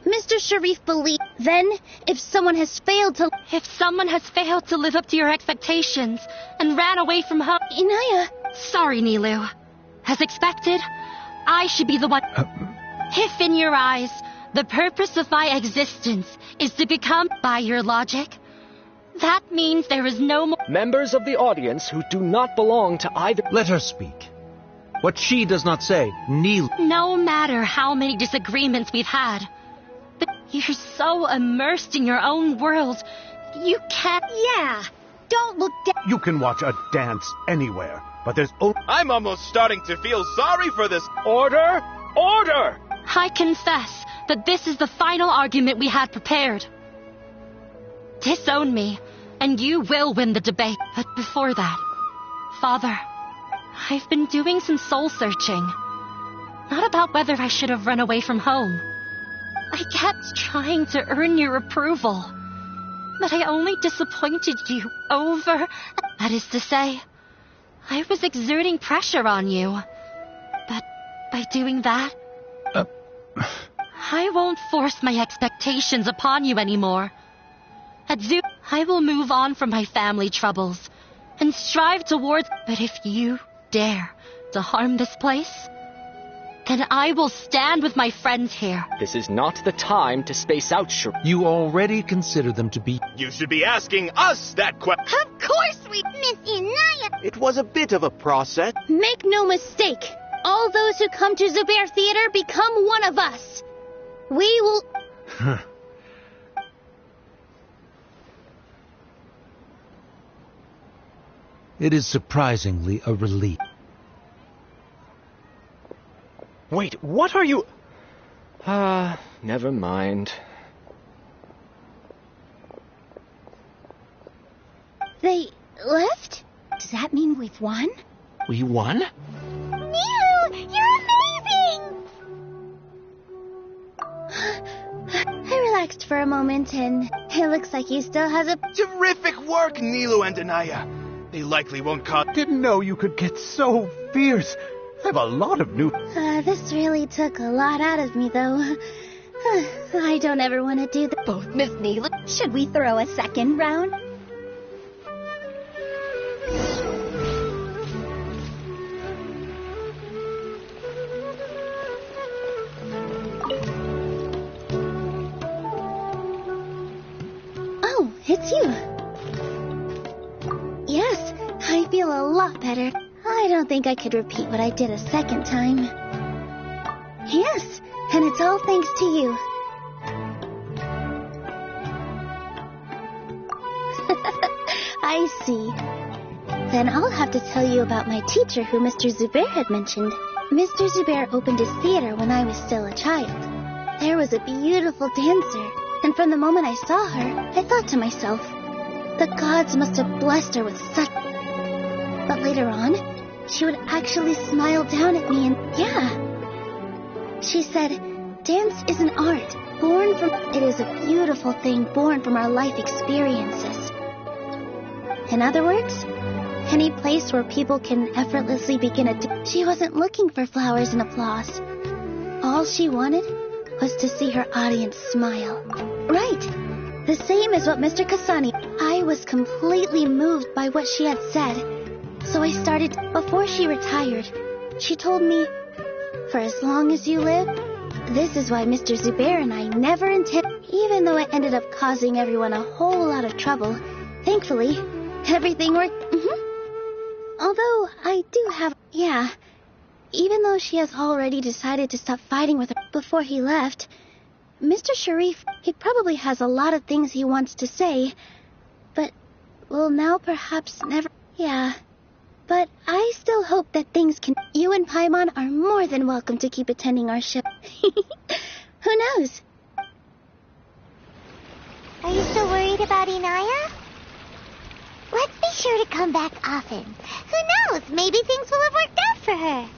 Mr. Sharif believed... Then, if someone has failed to... If someone has failed to live up to your expectations and ran away from home... Inaya... Sorry, Nilu. As expected, I should be the one... If in your eyes, the purpose of my existence is to become... By your logic, that means there is no more... Members of the audience who do not belong to either... Let her speak. What she does not say, Neil... No matter how many disagreements we've had... But you're so immersed in your own world, you can't... Yeah, don't look down... You can watch a dance anywhere, but there's... I'm almost starting to feel sorry for this. Order! Order! I confess that this is the final argument we had prepared. Disown me, and you will win the debate. But before that, Father, I've been doing some soul-searching. Not about whether I should have run away from home. I kept trying to earn your approval, but I only disappointed you over... That is to say, I was exerting pressure on you. But by doing that, I won't force my expectations upon you anymore. At Zoo, I will move on from my family troubles and strive towards. But if you dare to harm this place, then I will stand with my friends here. This is not the time to space out, You already consider them to be... You should be asking us that question. Of course we... Miss Inaya! It was a bit of a process. Make no mistake. All those who come to Zubair Theater become one of us. We will... It is surprisingly a relief. Wait, what are you... never mind. They left? Does that mean we've won? We won? Nilu, you're amazing! I relaxed for a moment, and it looks like he still has a... Terrific work, Nilu and Anaya. They likely won't cause... Didn't know you could get so fierce. I have a lot of new... this really took a lot out of me, though. I don't ever want to do that. Both Miss Neela. Should we throw a second round? Oh, it's you. Yes, I feel a lot better. I don't think I could repeat what I did a second time. Yes, and it's all thanks to you. I see. Then I'll have to tell you about my teacher who Mr. Zubair had mentioned. Mr. Zubair opened his theater when I was still a child. There was a beautiful dancer, and from the moment I saw her, I thought to myself, the gods must have blessed her with such... But later on, she would actually smile down at me and, yeah. She said, dance is an art, born from... It is a beautiful thing born from our life experiences. In other words, any place where people can effortlessly begin a... She wasn't looking for flowers and applause. All she wanted was to see her audience smile. Right. The same as what Mr. Kasani... I was completely moved by what she had said. So I started... Before she retired, she told me, for as long as you live, this is why Mr. Zubair and I never intend... Even though it ended up causing everyone a whole lot of trouble, thankfully, everything worked... Although I do have... Yeah. Even though she has already decided to stop fighting with her before he left, Mr. Sharif, he probably has a lot of things he wants to say, but will now perhaps never... Yeah. But I still hope that things can... You and Paimon are more than welcome to keep attending our show. Who knows? Are you still worried about Inaya? Let's be sure to come back often. Who knows? Maybe things will have worked out for her.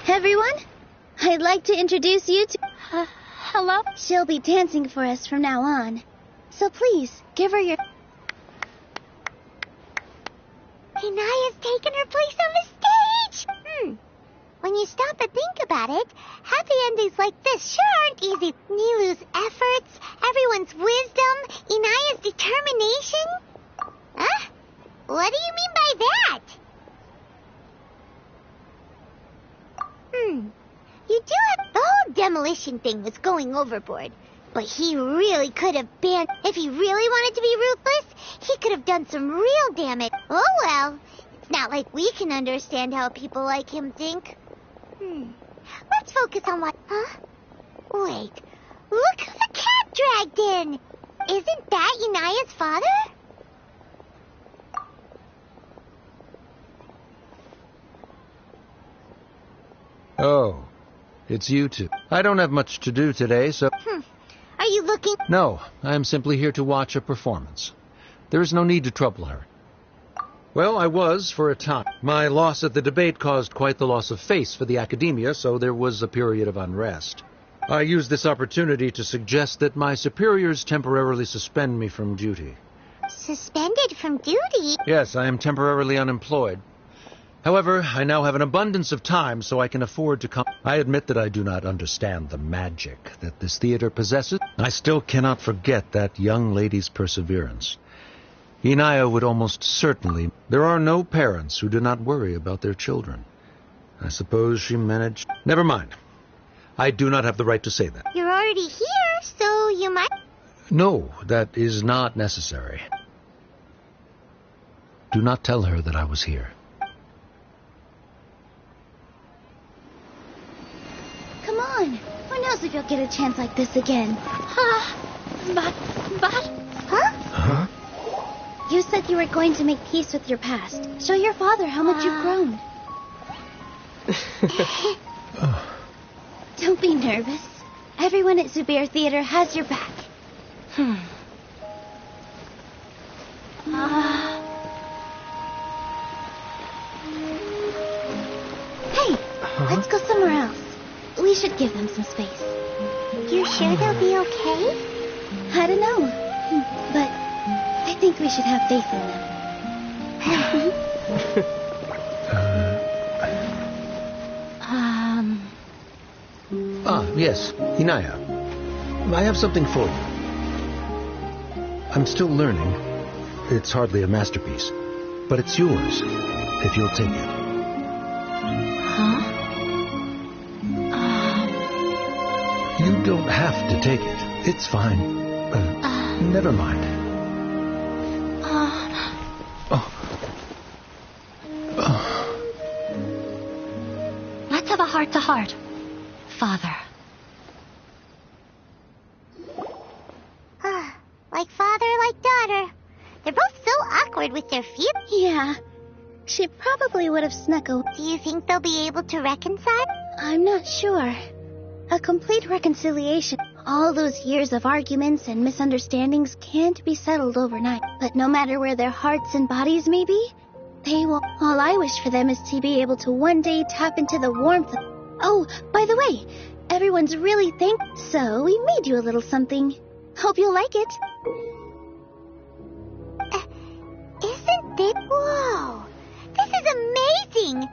Everyone, I'd like to introduce you to... Hello? She'll be dancing for us from now on. So please, give her your... Inaya's taken her place on the stage! when you stop and think about it, happy endings like this sure aren't easy. Nilou's efforts, everyone's wisdom, Inaya's determination. Huh? What do you mean by that? You do have... The whole demolition thing was going overboard. But he really could have banned... If he really wanted to be ruthless, he could have done some real damage. Oh well, it's not like we can understand how people like him think. Let's focus on what... Huh? Wait, look who the cat dragged in! Isn't that Inaya's father? Oh, it's you two. I don't have much to do today, so... Are you looking... No, I am simply here to watch a performance. There is no need to trouble her. Well, I was, for a time. My loss at the debate caused quite the loss of face for the academia, so there was a period of unrest. I used this opportunity to suggest that my superiors temporarily suspend me from duty. Suspended from duty? Yes, I am temporarily unemployed. However, I now have an abundance of time, so I can afford to come. I admit that I do not understand the magic that this theater possesses. I still cannot forget that young lady's perseverance. Inaya would almost certainly... There are no parents who do not worry about their children. I suppose she managed... Never mind. I do not have the right to say that. You're already here, so you might... No, that is not necessary. Do not tell her that I was here. Come on. Who knows if you'll get a chance like this again? But... Huh? Huh? You said you were going to make peace with your past. Show your father how much you've grown. Don't be nervous. Everyone at Zubair Theater has your back. Hey, let's go somewhere else. We should give them some space. You sure they'll be okay? I don't know, but I think we should have faith in them. Yes, Inaya. I have something for you. I'm still learning. It's hardly a masterpiece, but it's yours, if you'll take it. You don't have to take it. It's fine. Never mind. Let's have a heart-to-heart, Father. Like father, like daughter. They're both so awkward with their feet. Yeah. She probably would have snuck away. Do you think they'll be able to reconcile? I'm not sure. A complete reconciliation. All those years of arguments and misunderstandings can't be settled overnight. But no matter where their hearts and bodies may be, they will. All I wish for them is to be able to one day tap into the warmth of... Oh, by the way, everyone's really so we made you a little something. Hope you'll like it. Isn't this... Whoa! This is amazing!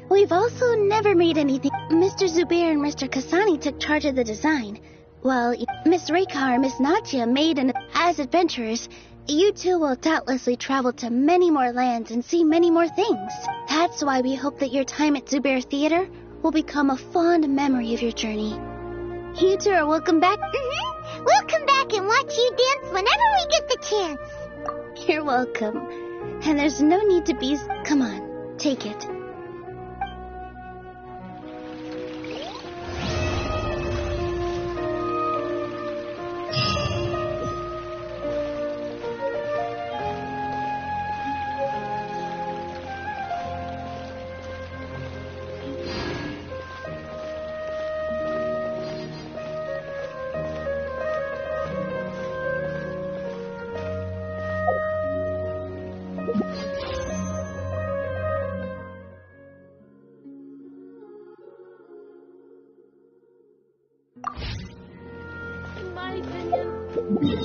We've also never made anything. Mr. Zubair and Mr. Kasani took charge of the design, while Miss Rekha and Miss Nadia made an... As adventurers, you two will doubtlessly travel to many more lands and see many more things. That's why we hope that your time at Zubair Theater will become a fond memory of your journey. You two are welcome back. We'll come back and watch you dance whenever we get the chance. You're welcome. And there's no need to be... Come on, take it. In my opinion,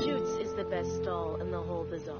Shoots is the best stall in the whole bazaar.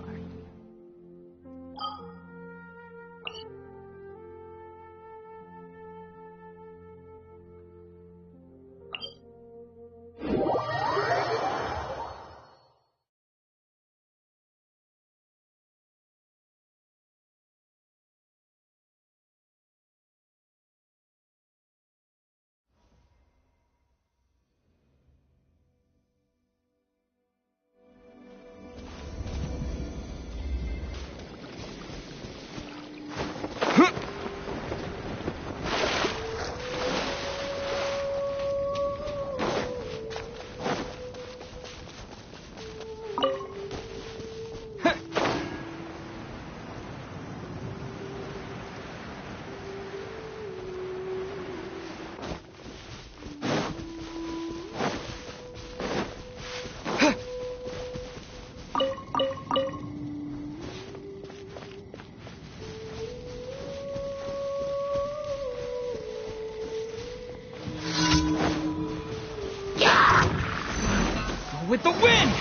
with the wind!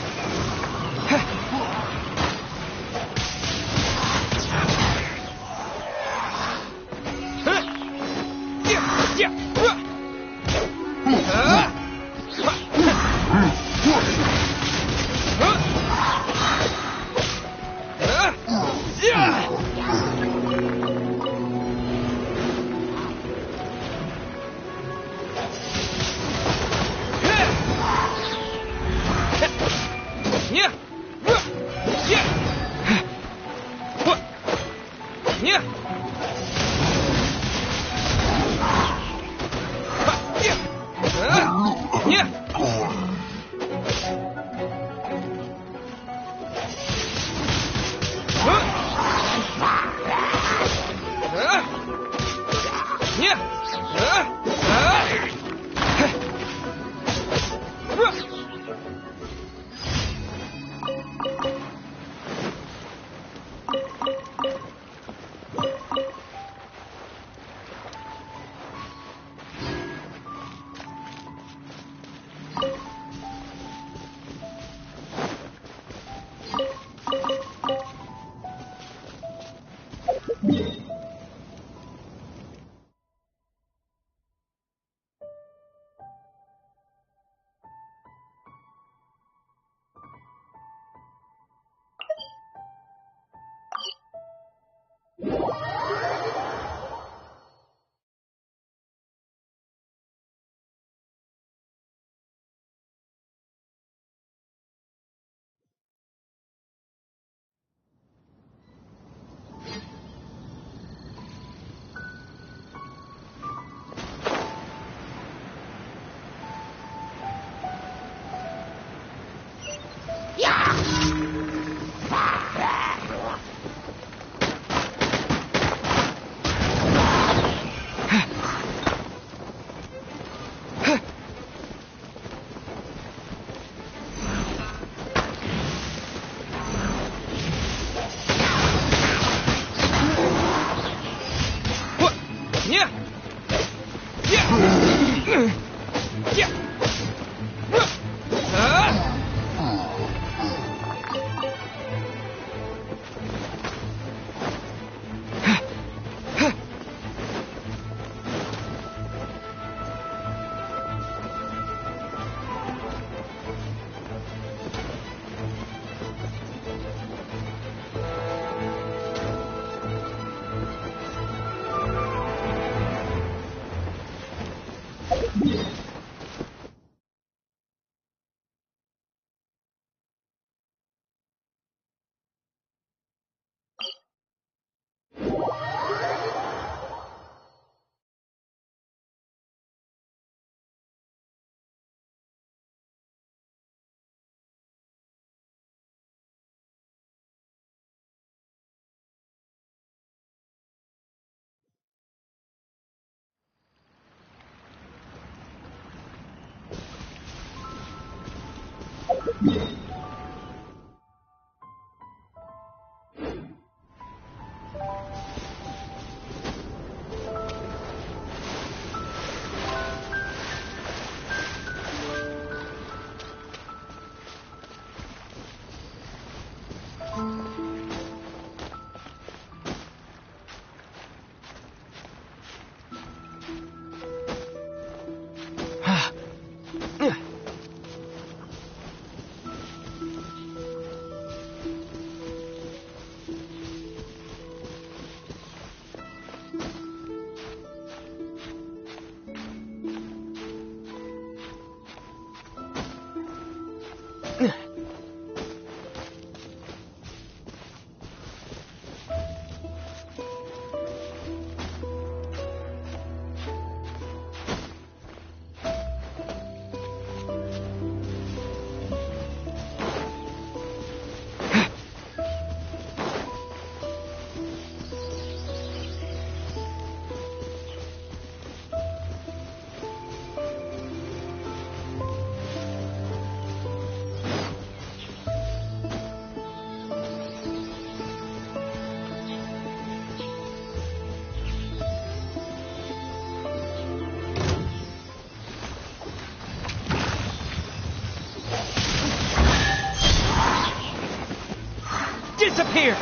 disappear!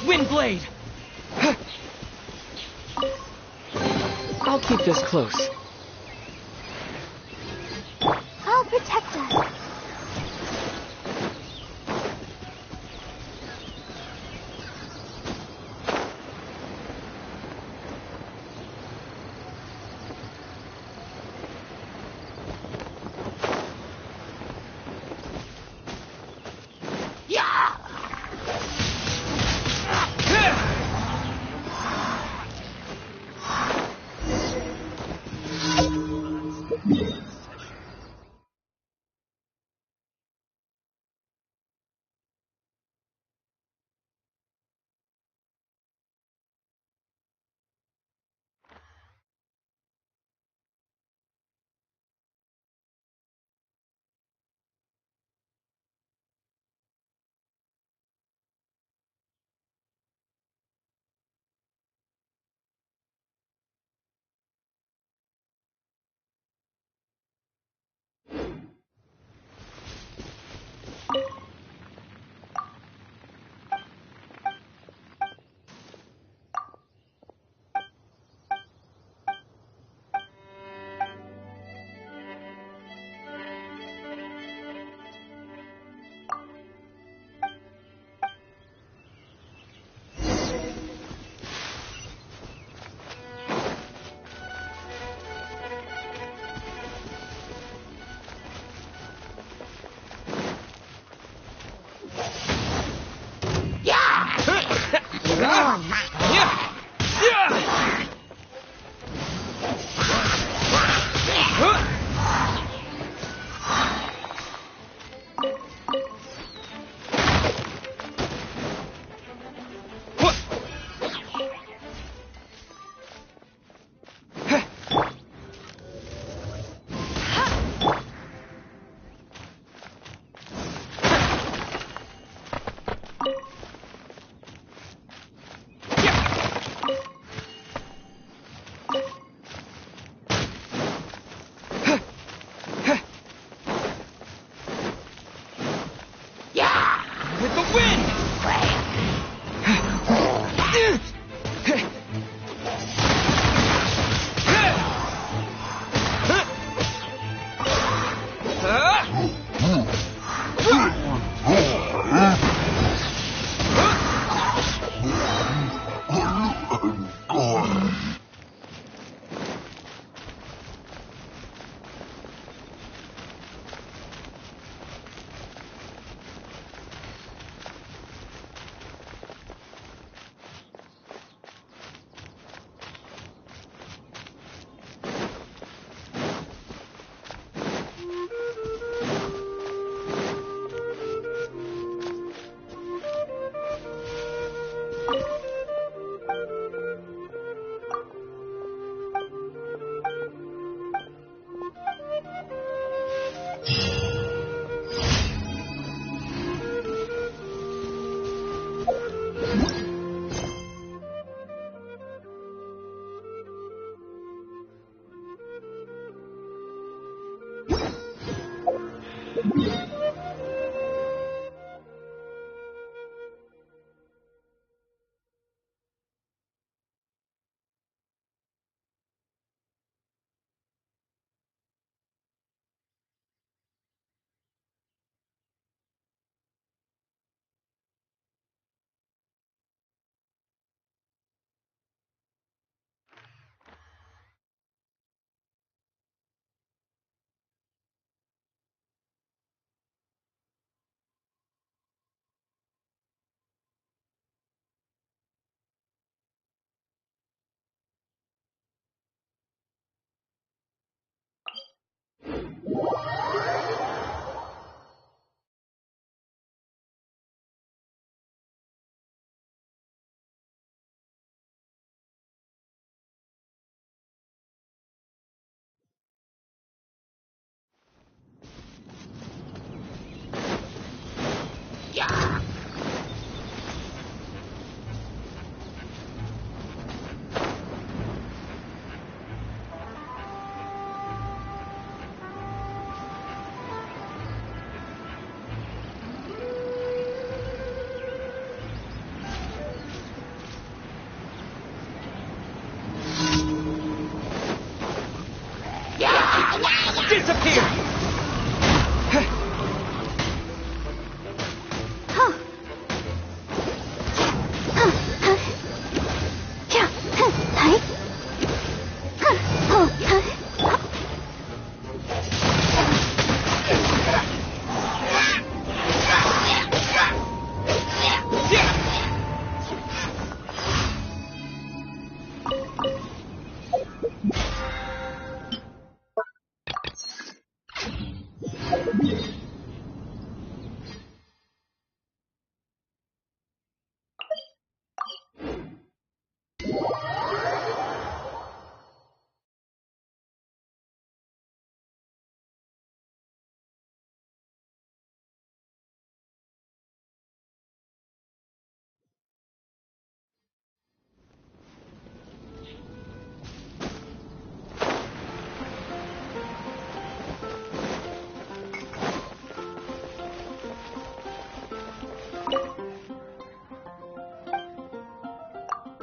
Windblade! I'll keep this close. I'll protect us.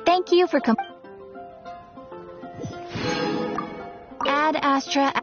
Thank you for Ad Astra.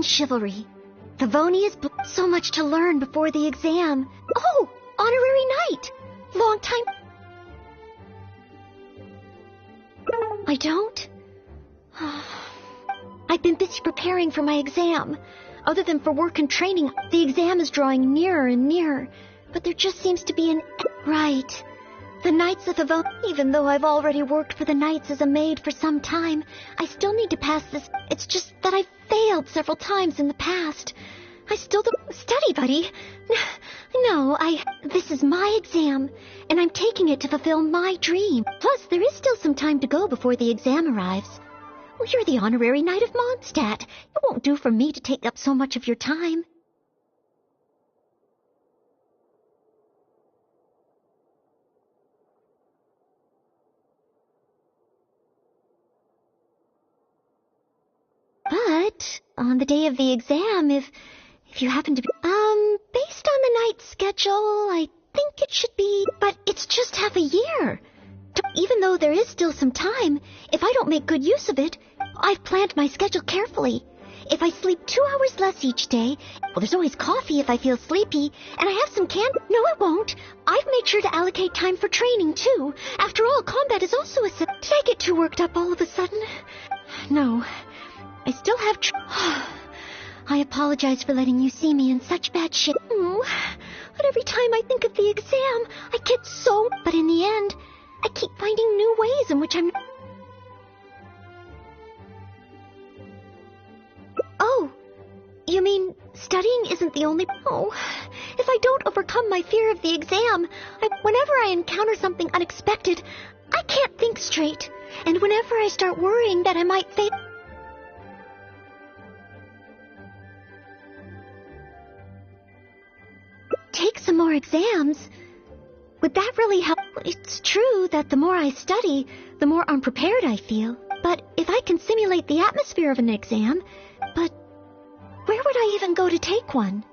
and chivalry. Thavoni is so much to learn before the exam. Oh, honorary knight. Long time. I don't? I've been busy preparing for my exam. Other than for work and training, the exam is drawing nearer and nearer. But there just seems to be an... Right. The Knights of Thavoni. Even though I've already worked for the Knights as a maid for some time, I still need to pass this. It's just that I've failed several times in the past. I still don't study, buddy. No, this is my exam, and I'm taking it to fulfill my dream. Plus, there is still some time to go before the exam arrives. Well, you're the honorary knight of Mondstadt. It won't do for me to take up so much of your time. But on the day of the exam, if you happen to be... based on the night's schedule, I think it should be... But it's just half a year. Even though there is still some time, if I don't make good use of it, I've planned my schedule carefully. If I sleep 2 hours less each day, well, there's always coffee if I feel sleepy, and I have some candy. No, I won't. I've made sure to allocate time for training, too. After all, combat is also a... Did I get too worked up all of a sudden? No. I still have I apologize for letting you see me in such bad shape. But every time I think of the exam, I get so... But in the end, I keep finding new ways in which I'm... Oh, you mean studying isn't the only... Oh, if I don't overcome my fear of the exam, whenever I encounter something unexpected, I can't think straight. And whenever I start worrying that I might fail... Take some more exams? Would that really help? It's true that the more I study, the more unprepared I feel. But if I can simulate the atmosphere of an exam, but where would I even go to take one?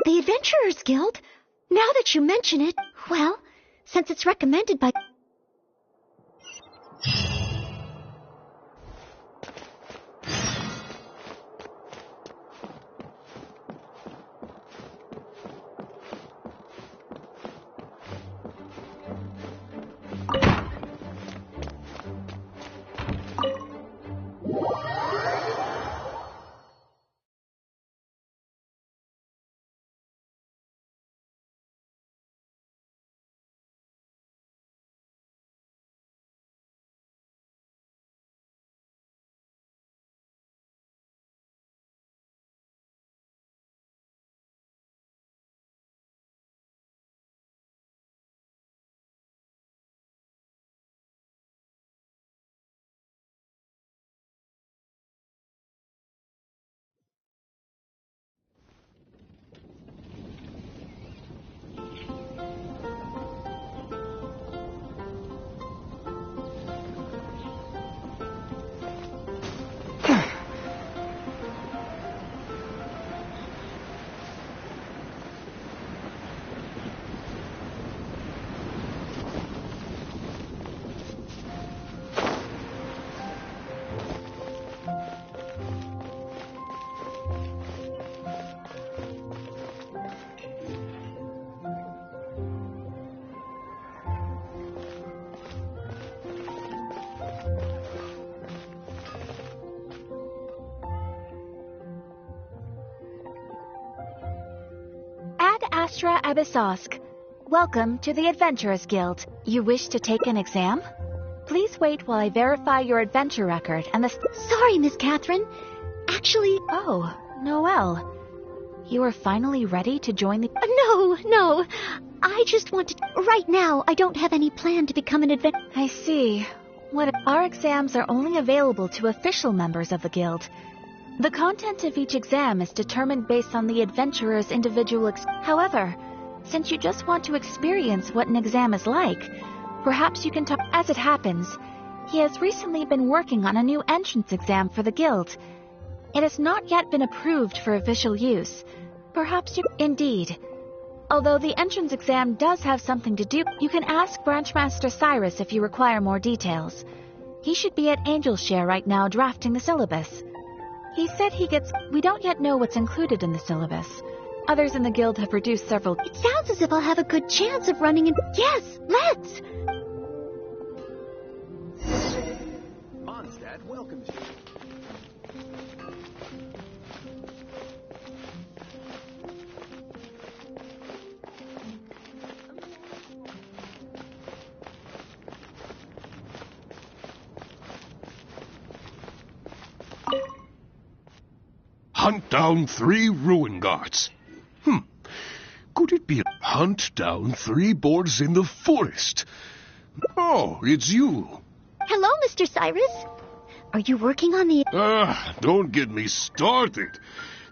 The Adventurers Guild? Now that you mention it, well, since it's recommended by... Astra Abyssosque. Welcome to the Adventurers Guild. You wish to take an exam? Please wait while I verify your adventure record and the... Sorry, Miss Catherine. Actually... Oh, Noelle. You are finally ready to join the... No. I just want to... Right now, I don't have any plan to become an adventurer. I see. Our exams are only available to official members of the guild. The content of each exam is determined based on the adventurer's individual However, since you just want to experience what an exam is like, perhaps you can talk... As it happens, he has recently been working on a new entrance exam for the guild. It has not yet been approved for official use. Perhaps you... Indeed. Although the entrance exam does have something to do, you can ask Branchmaster Cyrus if you require more details. He should be at Angel's Share right now drafting the syllabus. He said he gets... We don't yet know what's included in the syllabus. Others in the guild have produced several... It sounds as if I'll have a good chance of running in... Yes, let's! Mondstadt welcomes you. Hunt down 3 ruin guards. Could it be hunt down 3 boars in the forest? Oh, it's you. Hello, Mr. Cyrus. Are you working on the... Don't get me started.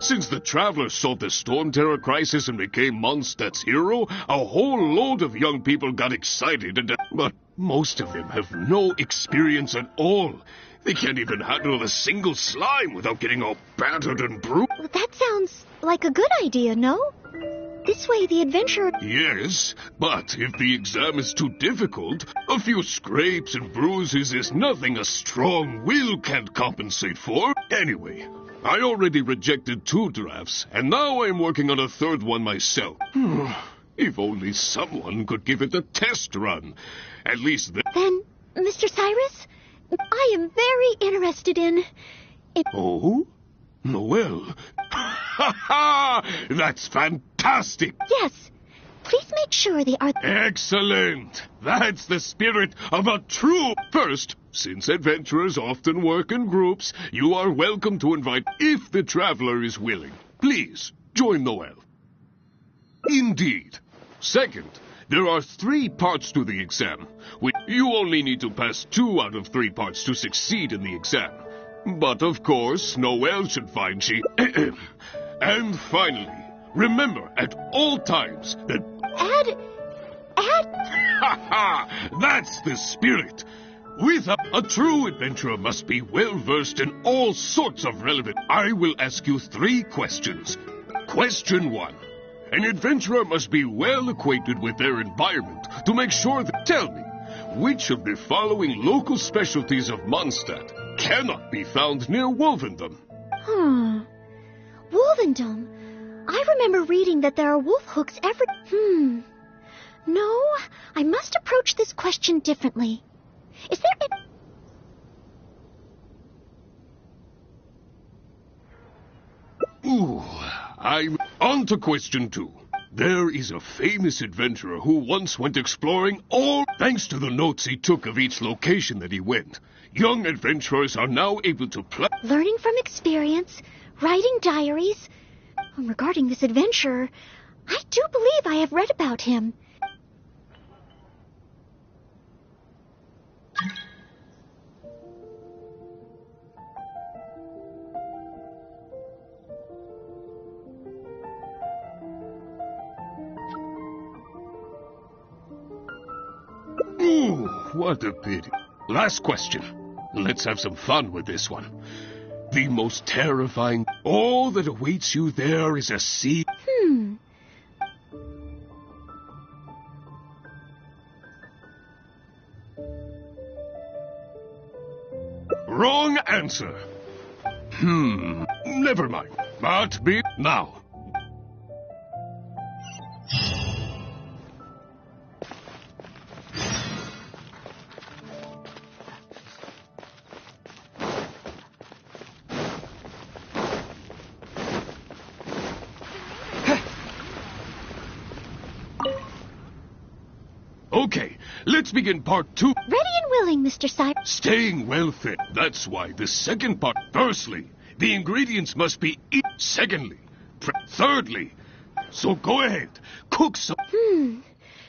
Since the Traveler solved the Storm Terror crisis and became Mondstadt's hero, a whole load of young people got excited, but most of them have no experience at all. They can't even handle a single slime without getting all battered and bruised. Well, that sounds like a good idea, no? This way the adventurer... Yes, but if the exam is too difficult, a few scrapes and bruises is nothing a strong will can't compensate for. Anyway, I already rejected 2 drafts, and now I'm working on a 3rd one myself. If only someone could give it a test run. At least Then, Mr. Cyrus, I am very interested in... Oh? Noelle? That's fantastic! Yes. Please make sure they are... Excellent! That's the spirit of a true... First, since adventurers often work in groups, you are welcome to invite if the Traveler is willing. Please, join Noelle. Indeed. Second, there are 3 parts to the exam. You only need to pass 2 out of 3 parts to succeed in the exam. But of course, Noelle should find she... And finally, remember at all times that... That's the spirit! With a true adventurer must be well-versed in all sorts of relevant... I will ask you 3 questions. Question 1. An adventurer must be well acquainted with their environment to make sure that... Tell me, which of the following local specialties of Mondstadt cannot be found near Wolvendom? Wolvendom? I remember reading that there are wolf hooks every... No, I must approach this question differently. Is there... I'm on to question 2. There is a famous adventurer who once went exploring all thanks to the notes he took of each location that he went. Young adventurers are now able to learning from experience, writing diaries. Regarding this adventurer, I do believe I have read about him. What a pity. Last question. Let's have some fun with this one. The most terrifying... All that awaits you there is a sea... Wrong answer. Never mind. But be... Now. Okay, let's begin part 2. Ready and willing, Mr. Cyrus. Staying well fed. That's why the second part. Firstly, the ingredients must be Secondly, thirdly. So go ahead, cook some.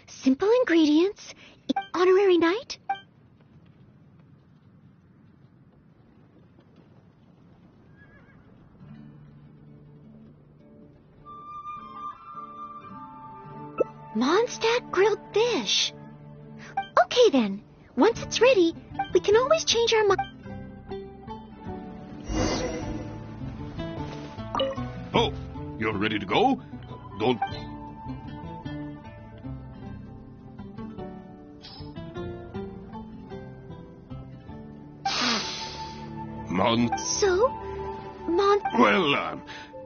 Simple ingredients. Honorary night? Mondstadt grilled fish. Okay then. Once it's ready, we can always change our mind. Oh, you're ready to go? Don't... on... So? Well,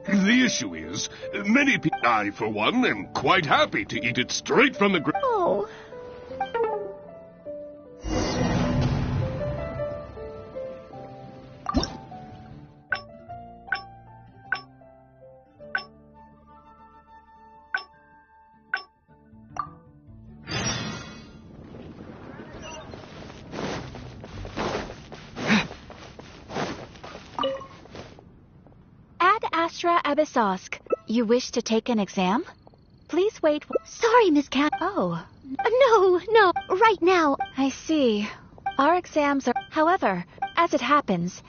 the issue is, many people... I, for one, am quite happy to eat it straight from the ground. Oh. Abyssosk, you wish to take an exam? Please wait. Sorry, Miss Cat. Oh. No, right now. I see. Our exams are... However, as it happens,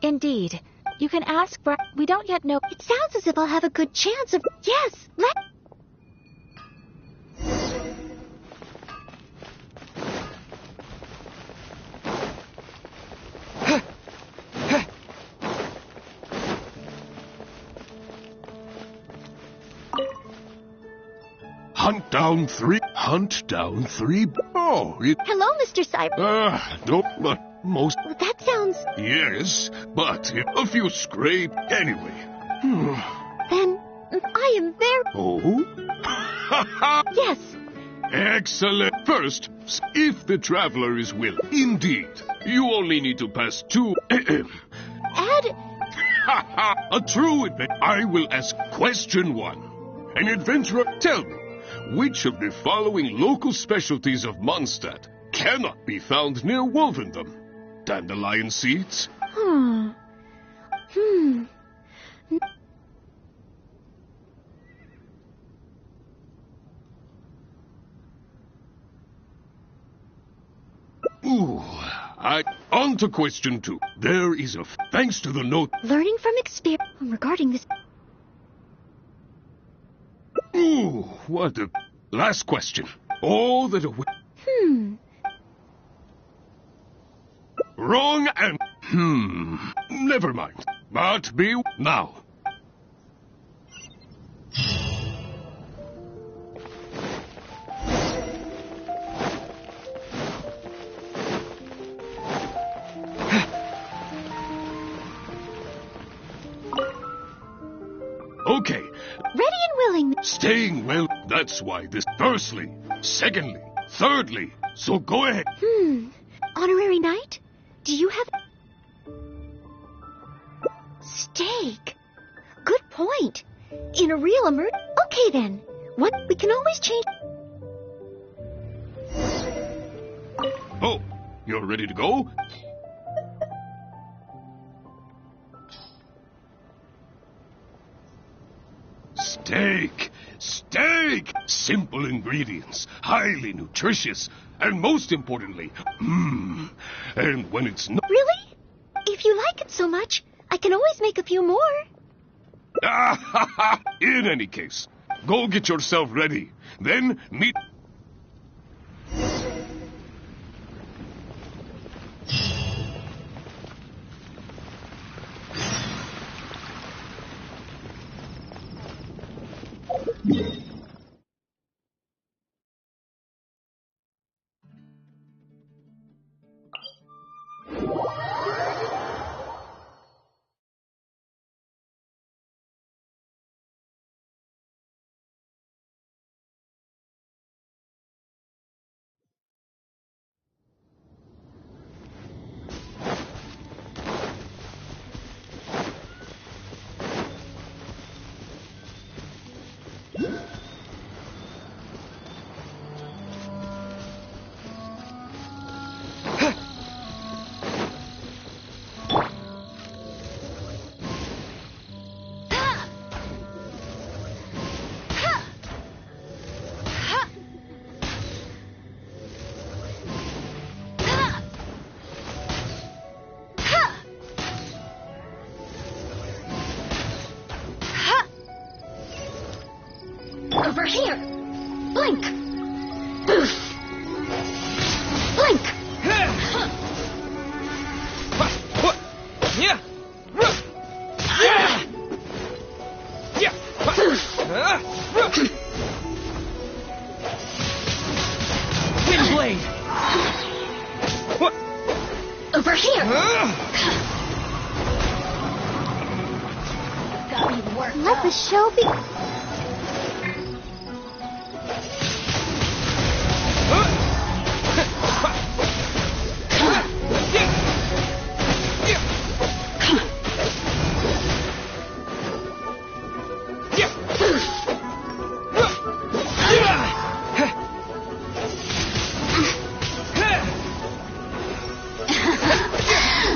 indeed, you can ask for... We don't yet know... It sounds as if I'll have a good chance of... Yes, Hunt down three... Oh, it... Hello, Mr. Cyber. No, but most... Well, that sounds... Yes, but a few scrape... Anyway. Then, I am very... Oh? Yes. Excellent. First, if the traveler is willing. Indeed. You only need to pass two... A true adventure. I will ask question 1. An adventurer, tell me, which of the following local specialties of Mondstadt cannot be found near Wolvendom? Dandelion seeds? On to question 2. There is a... Thanks to the note... Learning from experience regarding this... Ooh, what a... Last question. All that a... Wrong and... Never mind. But be... Now. Okay. Ready and willing. Staying well, that's why this... Firstly, secondly, thirdly, so go ahead. Honorary knight? Do you have... Steak. Good point. In a real Okay then. What? We can always change... Oh, you're ready to go? Steak! Steak! Simple ingredients, highly nutritious, and most importantly, and when it's not... Really? If you like it so much, I can always make a few more. In any case, go get yourself ready. Then meet... Over here! Blink! Boof! Blink! Windblade! Over here! Let the show be.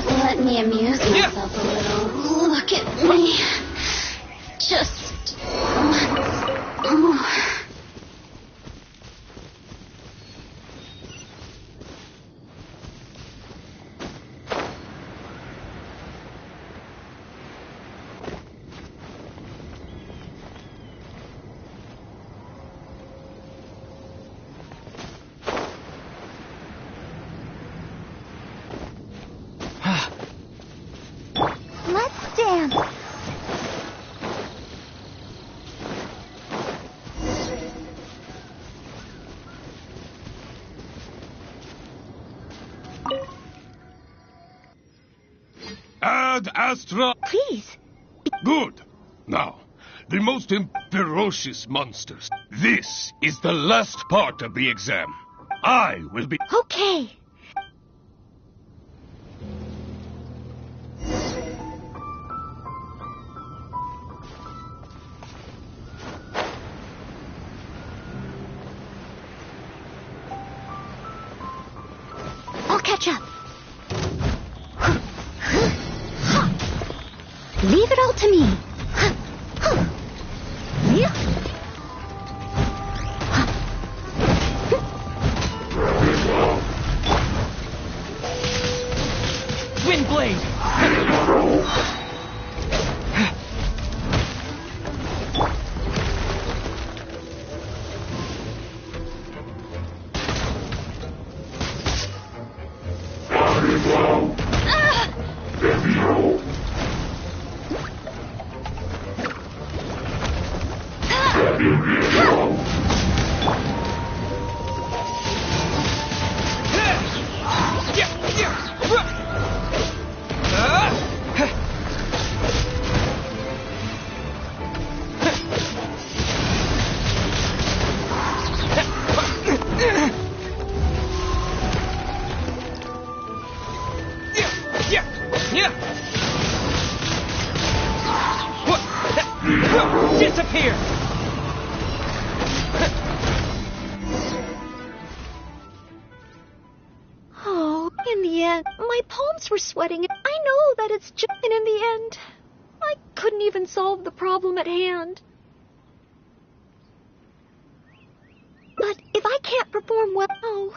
Let me amuse myself a little. Look at me. Just once more. Let's dance. Ad Astra. Please. Good. Now, the most ferocious monsters. This is the last part of the exam. I will be... Okay. I'll catch up. Leave it all to me. Windblade! Disappear! Oh, in the end, my palms were sweating. I know that it's just... And in the end, I couldn't even solve the problem at hand. But if I can't perform well... Oh,